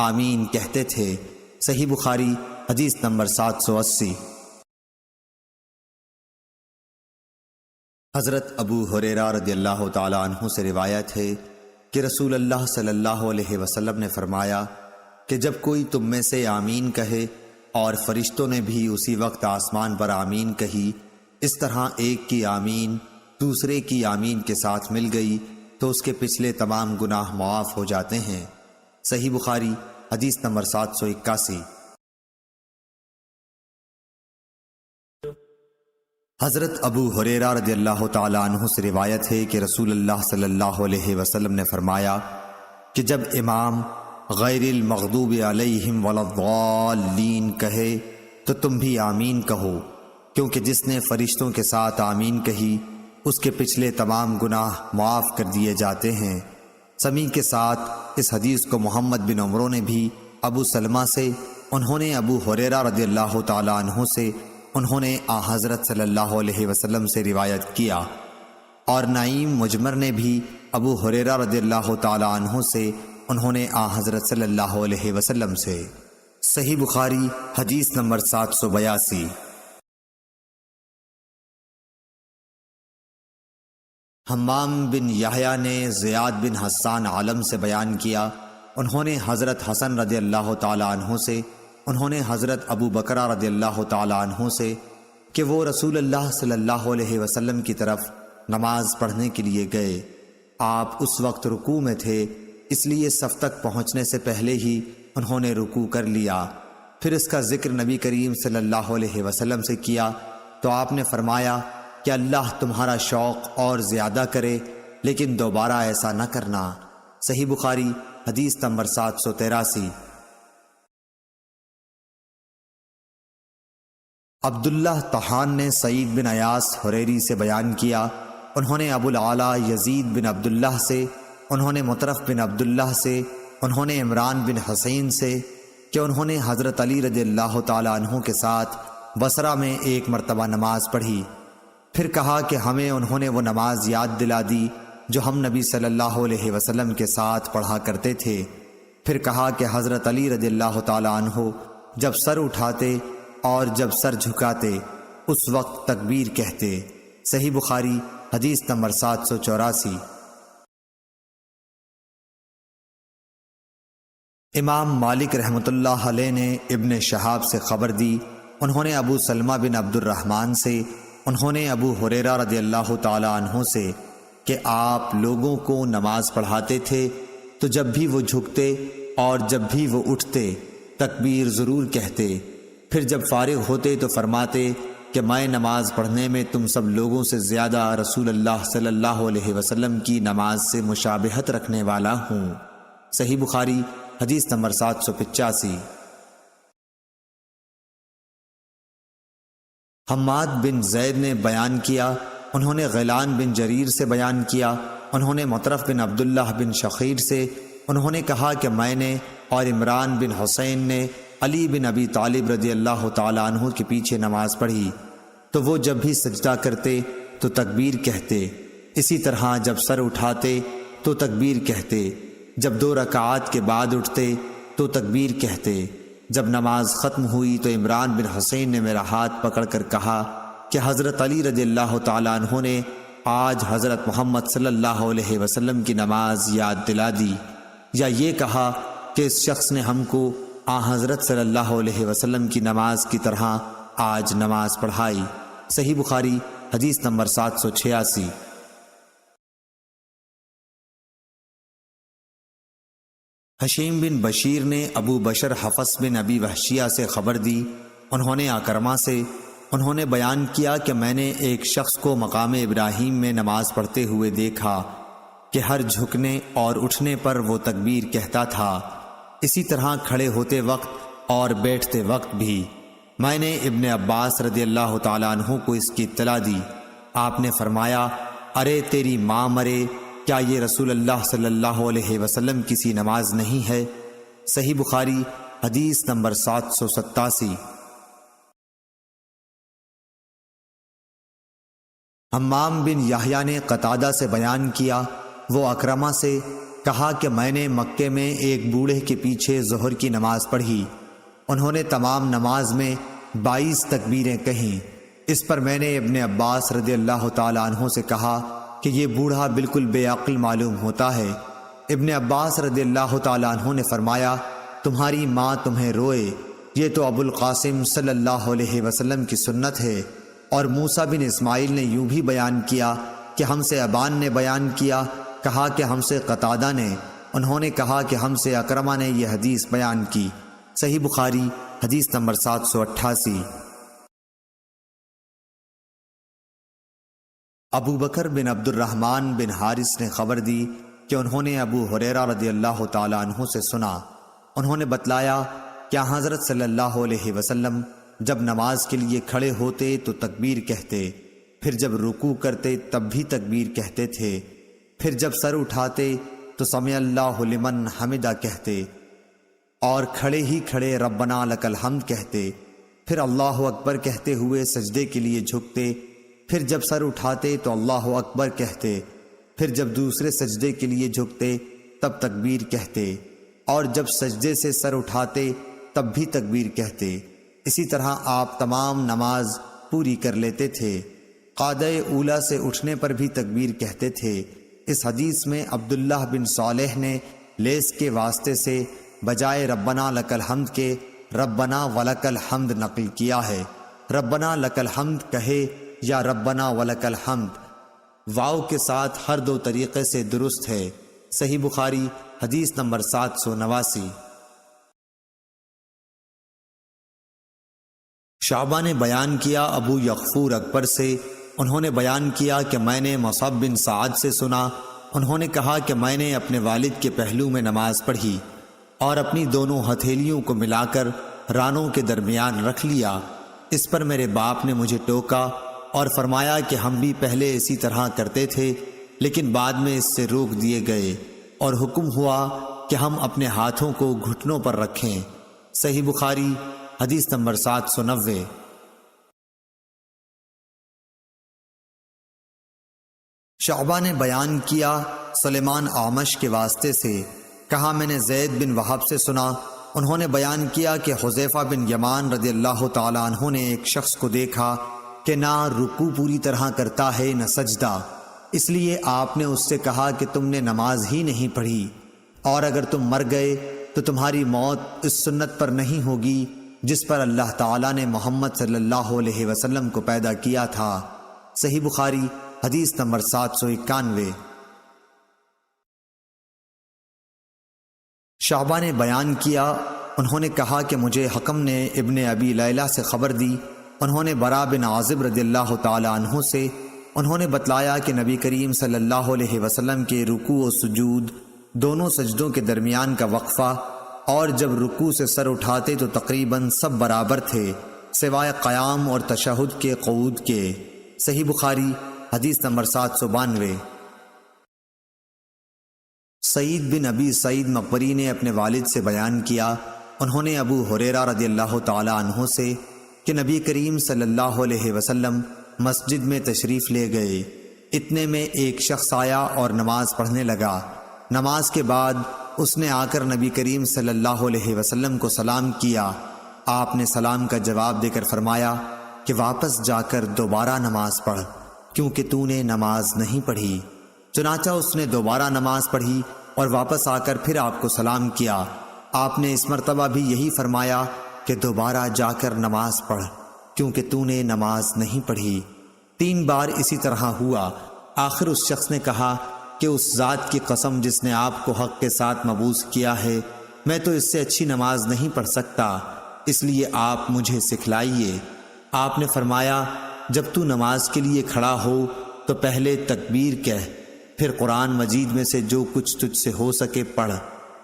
آمین کہتے تھے۔ صحیح بخاری حدیث نمبر 780۔ حضرت ابو ہریرہ رضی اللہ تعالی عنہ سے روایت ہے کہ رسول اللہ صلی اللہ علیہ وسلم نے فرمایا کہ جب کوئی تم میں سے آمین کہے اور فرشتوں نے بھی اسی وقت آسمان پر آمین کہی، اس طرح ایک کی آمین دوسرے کی آمین کے ساتھ مل گئی تو اس کے پچھلے تمام گناہ معاف ہو جاتے ہیں۔ صحیح بخاری حدیث نمبر 781۔ حضرت ابو ہریرہ رضی اللہ تعالی عنہ سے روایت ہے کہ رسول اللہ صلی اللہ علیہ وسلم نے فرمایا کہ جب امام غیر المغضوب علیہم ولا الضالین کہے تو تم بھی آمین کہو، کیونکہ جس نے فرشتوں کے ساتھ آمین کہی اس کے پچھلے تمام گناہ معاف کر دیے جاتے ہیں۔ سمیع کے ساتھ اس حدیث کو محمد بن عمرو نے بھی ابو سلمہ سے، انہوں نے ابو ہریرہ رضی اللہ تعالی عنہ سے، انہوں نے حضرت صلی اللہ علیہ وسلم سے روایت کیا، اور نعیم مجمر نے بھی ابو ہریرہ رضی اللہ تعالی عنہ سے، انہوں نے حضرت صلی اللہ علیہ وسلم سے۔ صحیح بخاری حدیث نمبر 782۔ حمام بن یحییٰ نے زیاد بن حسان عالم سے بیان کیا، انہوں نے حضرت حسن رضی اللہ تعالی عنہ سے، انہوں نے حضرت ابو بکرہ رضی اللہ تعالی عنہ سے کہ وہ رسول اللہ صلی اللہ علیہ وسلم کی طرف نماز پڑھنے کے لیے گئے۔ آپ اس وقت رکوع میں تھے، اس لیے صف تک پہنچنے سے پہلے ہی انہوں نے رکوع کر لیا۔ پھر اس کا ذکر نبی کریم صلی اللہ علیہ وسلم سے کیا تو آپ نے فرمایا کہ اللہ تمہارا شوق اور زیادہ کرے، لیکن دوبارہ ایسا نہ کرنا۔ صحیح بخاری حدیث نمبر 783۔ عبداللہ طحان نے سعید بن ایاس حریری سے بیان کیا، انہوں نے ابو العالیٰ یزید بن عبداللہ سے، انہوں نے مطرف بن عبداللہ سے، انہوں نے عمران بن حسین سے کہ انہوں نے حضرت علی رضی اللہ تعالیٰ عنہ کے ساتھ بصرہ میں ایک مرتبہ نماز پڑھی، پھر کہا کہ ہمیں انہوں نے وہ نماز یاد دلا دی جو ہم نبی صلی اللہ علیہ وسلم کے ساتھ پڑھا کرتے تھے۔ پھر کہا کہ حضرت علی رضی اللہ تعالیٰ عنہ جب سر اٹھاتے اور جب سر جھکاتے اس وقت تکبیر کہتے۔ صحیح بخاری حدیث نمبر 784۔ امام مالک رحمۃ اللہ علیہ نے ابن شہاب سے خبر دی، انہوں نے ابو سلمہ بن عبد الرحمن سے، انہوں نے ابو ہریرہ رضی اللہ تعالی عنہ سے کہ آپ لوگوں کو نماز پڑھاتے تھے تو جب بھی وہ جھکتے اور جب بھی وہ اٹھتے تکبیر ضرور کہتے، پھر جب فارغ ہوتے تو فرماتے کہ میں نماز پڑھنے میں تم سب لوگوں سے زیادہ رسول اللہ صلی اللہ علیہ وسلم کی نماز سے مشابہت رکھنے والا ہوں۔ صحیح بخاری حدیث نمبر 785۔ حماد بن زید نے بیان کیا، انہوں نے غیلان بن جریر سے بیان کیا، انہوں نے مطرف بن عبداللہ بن شخیر سے، انہوں نے کہا کہ میں نے اور عمران بن حسین نے علی بن ابی طالب رضی اللہ تعالیٰ عنہ کے پیچھے نماز پڑھی تو وہ جب بھی سجدہ کرتے تو تکبیر کہتے، اسی طرح جب سر اٹھاتے تو تکبیر کہتے، جب 2 رکعات کے بعد اٹھتے تو تکبیر کہتے۔ جب نماز ختم ہوئی تو عمران بن حسین نے میرا ہاتھ پکڑ کر کہا کہ حضرت علی رضی اللہ تعالیٰ عنہ نے آج حضرت محمد صلی اللہ علیہ وسلم کی نماز یاد دلا دی، یا یہ کہا کہ اس شخص نے ہم کو حضرت صلی اللہ علیہ وسلم کی نماز کی طرح آج نماز پڑھائی۔ صحیح بخاری حدیث نمبر 786۔ حشیم بن بشیر نے ابو بشر حفص بن ابی وحشیہ سے خبر دی، انہوں نے اکرمہ سے، انہوں نے بیان کیا کہ میں نے ایک شخص کو مقام ابراہیم میں نماز پڑھتے ہوئے دیکھا کہ ہر جھکنے اور اٹھنے پر وہ تکبیر کہتا تھا، اسی طرح کھڑے ہوتے وقت اور بیٹھتے وقت بھی۔ میں نے ابن عباس رضی اللہ تعالیٰ عنہ کو اس کی اطلاع دی، آپ نے فرمایا ارے تیری ماں مرے، کیا یہ رسول اللہ صلی اللہ علیہ وسلم کسی نماز نہیں ہے؟ صحیح بخاری حدیث نمبر 787۔ حمام بن یحییٰ نے قتادہ سے بیان کیا، وہ اکرمہ سے کہا کہ میں نے مکے میں ایک بوڑھے کے پیچھے ظہر کی نماز پڑھی، انہوں نے تمام نماز میں 22 تکبیریں کہیں۔ اس پر میں نے ابن عباس رضی اللہ تعالیٰ عنہ سے کہا کہ یہ بوڑھا بالکل بے عقل معلوم ہوتا ہے۔ ابن عباس رضی اللہ تعالیٰ عنہ نے فرمایا تمہاری ماں تمہیں روئے، یہ تو ابو القاسم صلی اللہ علیہ وسلم کی سنت ہے۔ اور موسیٰ بن اسماعیل نے یوں بھی بیان کیا کہ ہم سے ابان نے بیان کیا، کہا کہ ہم سے قتادہ نے، انہوں نے کہا کہ ہم سے اکرمہ نے یہ حدیث بیان کی۔ صحیح بخاری حدیث نمبر 788۔ ابو بکر بن عبد الرحمن بن حارث نے خبر دی کہ انہوں نے ابو ہریرہ رضی اللہ تعالیٰ عنہ سے سنا، انہوں نے بتلایا کہ حضرت صلی اللہ علیہ وسلم جب نماز کے لیے کھڑے ہوتے تو تکبیر کہتے، پھر جب رکوع کرتے تب بھی تکبیر کہتے تھے، پھر جب سر اٹھاتے تو سمع اللہ لمن حمدہ کہتے، اور کھڑے ہی کھڑے ربنا لک الحمد کہتے، پھر اللہ اکبر کہتے ہوئے سجدے کے لیے جھکتے، پھر جب سر اٹھاتے تو اللہ اکبر کہتے، پھر جب دوسرے سجدے کے لیے جھکتے تب تکبیر کہتے، اور جب سجدے سے سر اٹھاتے تب بھی تکبیر کہتے۔ اسی طرح آپ تمام نماز پوری کر لیتے تھے۔ قعدہ اولیٰ سے اٹھنے پر بھی تکبیر کہتے تھے۔ اس حدیث میں عبداللہ بن صالح نے لیس کے واسطے سے بجائے ربنا لک الحمد کے ربنا ولک الحمد نقل کیا ہے۔ ربنا لک الحمد کہے یا ربنا ولک الحمد، واو کے ساتھ ہر دو طریقے سے درست ہے۔ صحیح بخاری حدیث نمبر 789۔ شعبہ نے بیان کیا ابو یغفور اکبر سے، انہوں نے بیان کیا کہ میں نے مصعب بن سعد سے سنا، انہوں نے کہا کہ میں نے اپنے والد کے پہلو میں نماز پڑھی اور اپنی دونوں ہتھیلیوں کو ملا کر رانوں کے درمیان رکھ لیا۔ اس پر میرے باپ نے مجھے ٹوکا اور فرمایا کہ ہم بھی پہلے اسی طرح کرتے تھے، لیکن بعد میں اس سے روک دیے گئے اور حکم ہوا کہ ہم اپنے ہاتھوں کو گھٹنوں پر رکھیں۔ صحیح بخاری حدیث نمبر 790۔ شعبہ نے بیان کیا سلیمان اعمش کے واسطے سے، کہا میں نے زید بن وہب سے سنا، انہوں نے بیان کیا کہ حذیفہ بن یمان رضی اللہ تعالی عنہ نے ایک شخص کو دیکھا کہ نہ رکوع پوری طرح کرتا ہے نہ سجدہ، اس لیے آپ نے اس سے کہا کہ تم نے نماز ہی نہیں پڑھی، اور اگر تم مر گئے تو تمہاری موت اس سنت پر نہیں ہوگی جس پر اللہ تعالیٰ نے محمد صلی اللہ علیہ وسلم کو پیدا کیا تھا۔ صحیح بخاری حدیث نمبر 791۔ شعبہ نے بیان کیا، انہوں نے کہا کہ مجھے حکم نے ابن ابی لیلہ سے خبر دی، انہوں نے برا بن عازب رضی اللہ تعالی عنہ سے، انہوں نے بتلایا کہ نبی کریم صلی اللہ علیہ وسلم کے رکوع و سجود، دونوں سجدوں کے درمیان کا وقفہ، اور جب رکوع سے سر اٹھاتے تو تقریباً سب برابر تھے سوائے قیام اور تشہد کے قعود کے۔ صحیح بخاری حدیث نمبر 792۔ سعید بن ابی سعید مقبری نے اپنے والد سے بیان کیا، انہوں نے ابو ہریرہ رضی اللہ تعالی عنہ سے کہ نبی کریم صلی اللہ علیہ وسلم مسجد میں تشریف لے گئے، اتنے میں ایک شخص آیا اور نماز پڑھنے لگا۔ نماز کے بعد اس نے آ کر نبی کریم صلی اللہ علیہ وسلم کو سلام کیا، آپ نے سلام کا جواب دے کر فرمایا کہ واپس جا کر دوبارہ نماز پڑھ، کیونکہ تو نے نماز نہیں پڑھی۔ چنانچہ اس نے دوبارہ نماز پڑھی اور واپس آ کر پھر آپ کو سلام کیا، آپ نے اس مرتبہ بھی یہی فرمایا کہ دوبارہ جا کر نماز پڑھ، کیونکہ تو نے نماز نہیں پڑھی۔ 3 بار اسی طرح ہوا، آخر اس شخص نے کہا کہ اس ذات کی قسم جس نے آپ کو حق کے ساتھ مبعوث کیا ہے، میں تو اس سے اچھی نماز نہیں پڑھ سکتا، اس لیے آپ مجھے سکھلائیے۔ آپ نے فرمایا جب تو نماز کے لیے کھڑا ہو تو پہلے تکبیر کہہ، پھر قرآن مجید میں سے جو کچھ تجھ سے ہو سکے پڑھ،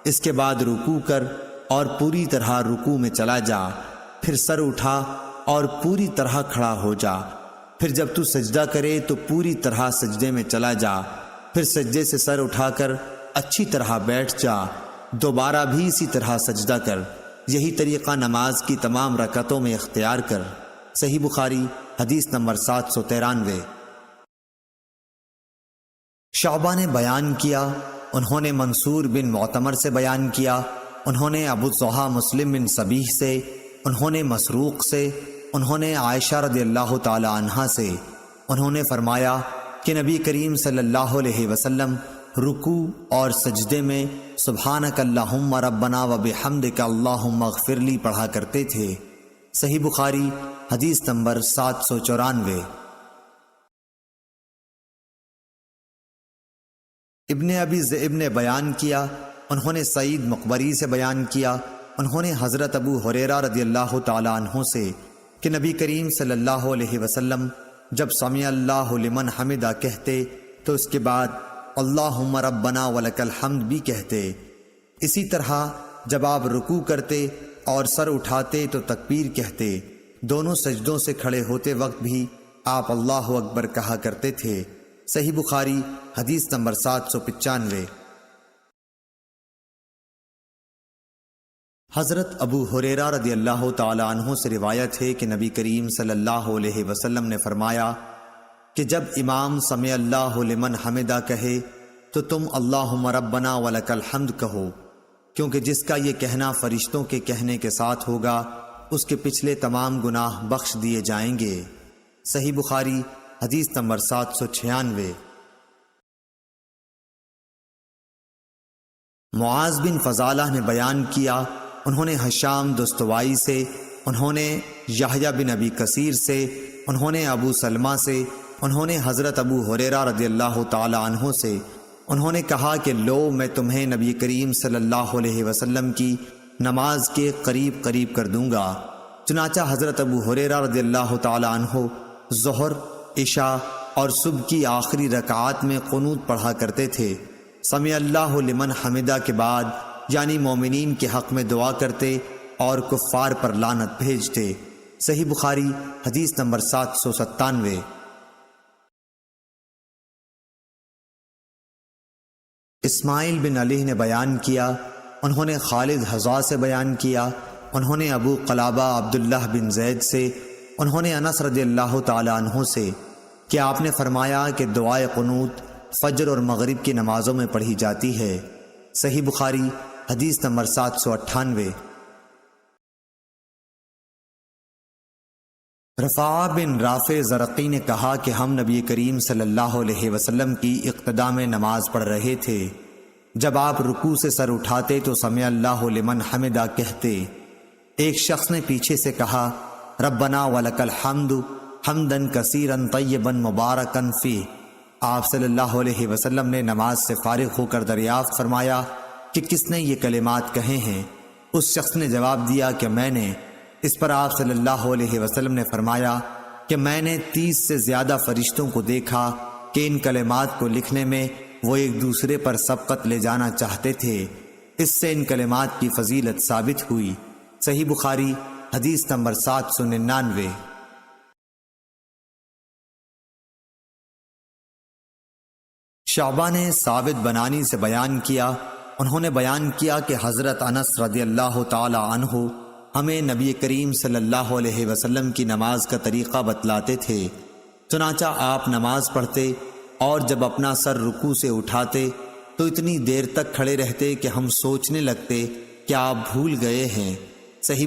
اس کے بعد رکوع کر اور پوری طرح رکوع میں چلا جا، پھر سر اٹھا اور پوری طرح کھڑا ہو جا، پھر جب تو سجدہ کرے تو پوری طرح سجدے میں چلا جا، پھر سجدے سے سر اٹھا کر اچھی طرح بیٹھ جا، دوبارہ بھی اسی طرح سجدہ کر، یہی طریقہ نماز کی تمام رکعتوں میں اختیار کر۔ صحیح بخاری حدیث نمبر 793۔ شعبہ نے بیان کیا، انہوں نے منصور بن معتمر سے بیان کیا، انہوں نے ابو الضحیٰ مسلم بن صبیح سے، انہوں نے مسروق سے، انہوں نے عائشہ رضی اللہ تعالی عنہا سے، انہوں نے فرمایا کہ نبی کریم صلی اللہ علیہ وسلم رکوع اور سجدے میں سبحانک اللہم ربنا وبحمدک اللہم اغفر لی پڑھا کرتے تھے۔ صحیح بخاری حدیث نمبر 794۔ ابن ابی ذئب نے بیان کیا، انہوں نے سعید مقبری سے بیان کیا، انہوں نے حضرت ابو ہریرہ رضی اللہ تعالی عنہ سے کہ نبی کریم صلی اللہ علیہ وسلم جب سمع اللہ لمن حمدہ کہتے تو اس کے بعد اللہم ربنا ولک الحمد بھی کہتے۔ اسی طرح جب آپ رکوع کرتے اور سر اٹھاتے تو تکبیر کہتے، دونوں سجدوں سے کھڑے ہوتے وقت بھی آپ اللہ اکبر کہا کرتے تھے۔ صحیح بخاری حدیث نمبر 795۔ حضرت ابو ہریرہ رضی اللہ تعالی عنہ سے روایت ہے کہ نبی کریم صلی اللہ علیہ وسلم نے فرمایا کہ جب امام سمع اللہ لمن حمدہ کہے تو تم اللہم ربنا ولک الحمد کہو، کیونکہ جس کا یہ کہنا فرشتوں کے کہنے کے ساتھ ہوگا اس کے پچھلے تمام گناہ بخش دیے جائیں گے۔ صحیح بخاری حدیث نمبر 796۔ معاذ بن فضالہ نے بیان کیا، انہوں نے ہشام دستوائی سے، انہوں نے یحییٰ بن ابی کثیر سے، انہوں نے ابو سلمہ سے، انہوں نے حضرت ابو ہریرہ رضی اللہ تعالی عنہ سے، انہوں نے کہا کہ لو میں تمہیں نبی کریم صلی اللہ علیہ وسلم کی نماز کے قریب قریب کر دوں گا۔ چنانچہ حضرت ابو ہریرہ رضی اللہ تعالی عنہ ظہر، عشاء اور صبح کی آخری رکعات میں قنوت پڑھا کرتے تھے۔ سمع اللہ لمن حمدہ کے بعد یعنی مومنین کے حق میں دعا کرتے اور کفار پر لعنت بھیجتے۔ صحیح بخاری حدیث نمبر 797۔ اسماعیل بن علی نے بیان کیا، انہوں نے خالد حذا سے بیان کیا، انہوں نے ابو قلابہ عبداللہ بن زید سے، انہوں نے انس رضی اللہ تعالی عنہ سے کہ آپ نے فرمایا کہ دعائے قنوت فجر اور مغرب کی نمازوں میں پڑھی جاتی ہے۔ صحیح بخاری حدیث نمبر 798۔ رفاع بن رافع زرقی نے کہا کہ ہم نبی کریم صلی اللہ علیہ وسلم کی اقتداء میں نماز پڑھ رہے تھے، جب آپ رکوع سے سر اٹھاتے تو سمع اللہ لمن حمدہ کہتے۔ ایک شخص نے پیچھے سے کہا ربنا ولک الحمد حمدا کثیرا طیبا مبارکا فیہ۔ آپ صلی اللہ علیہ وسلم نے نماز سے فارغ ہو کر دریافت فرمایا کہ کس نے یہ کلمات کہے ہیں؟ اس شخص نے جواب دیا کہ میں نے۔ اس پر آپ صلی اللہ علیہ وسلم نے فرمایا کہ میں نے 30 سے زیادہ فرشتوں کو دیکھا کہ ان کلمات کو لکھنے میں وہ ایک دوسرے پر سبقت لے جانا چاہتے تھے، اس سے ان کلمات کی فضیلت ثابت ہوئی۔ صحیح بخاری حدیث نمبر 799۔ شعبہ نے ثابت بنانی سے بیان کیا، انہوں نے بیان کیا کہ حضرت انس رضی اللہ تعالی عنہ ہمیں نبی کریم صلی اللہ علیہ وسلم کی نماز کا طریقہ بتلاتے تھے، چنانچہ آپ نماز پڑھتے اور جب اپنا سر رکوع سے اٹھاتے تو اتنی دیر تک کھڑے رہتے کہ ہم سوچنے لگتے کہ آپ بھول گئے ہیں۔ صحیح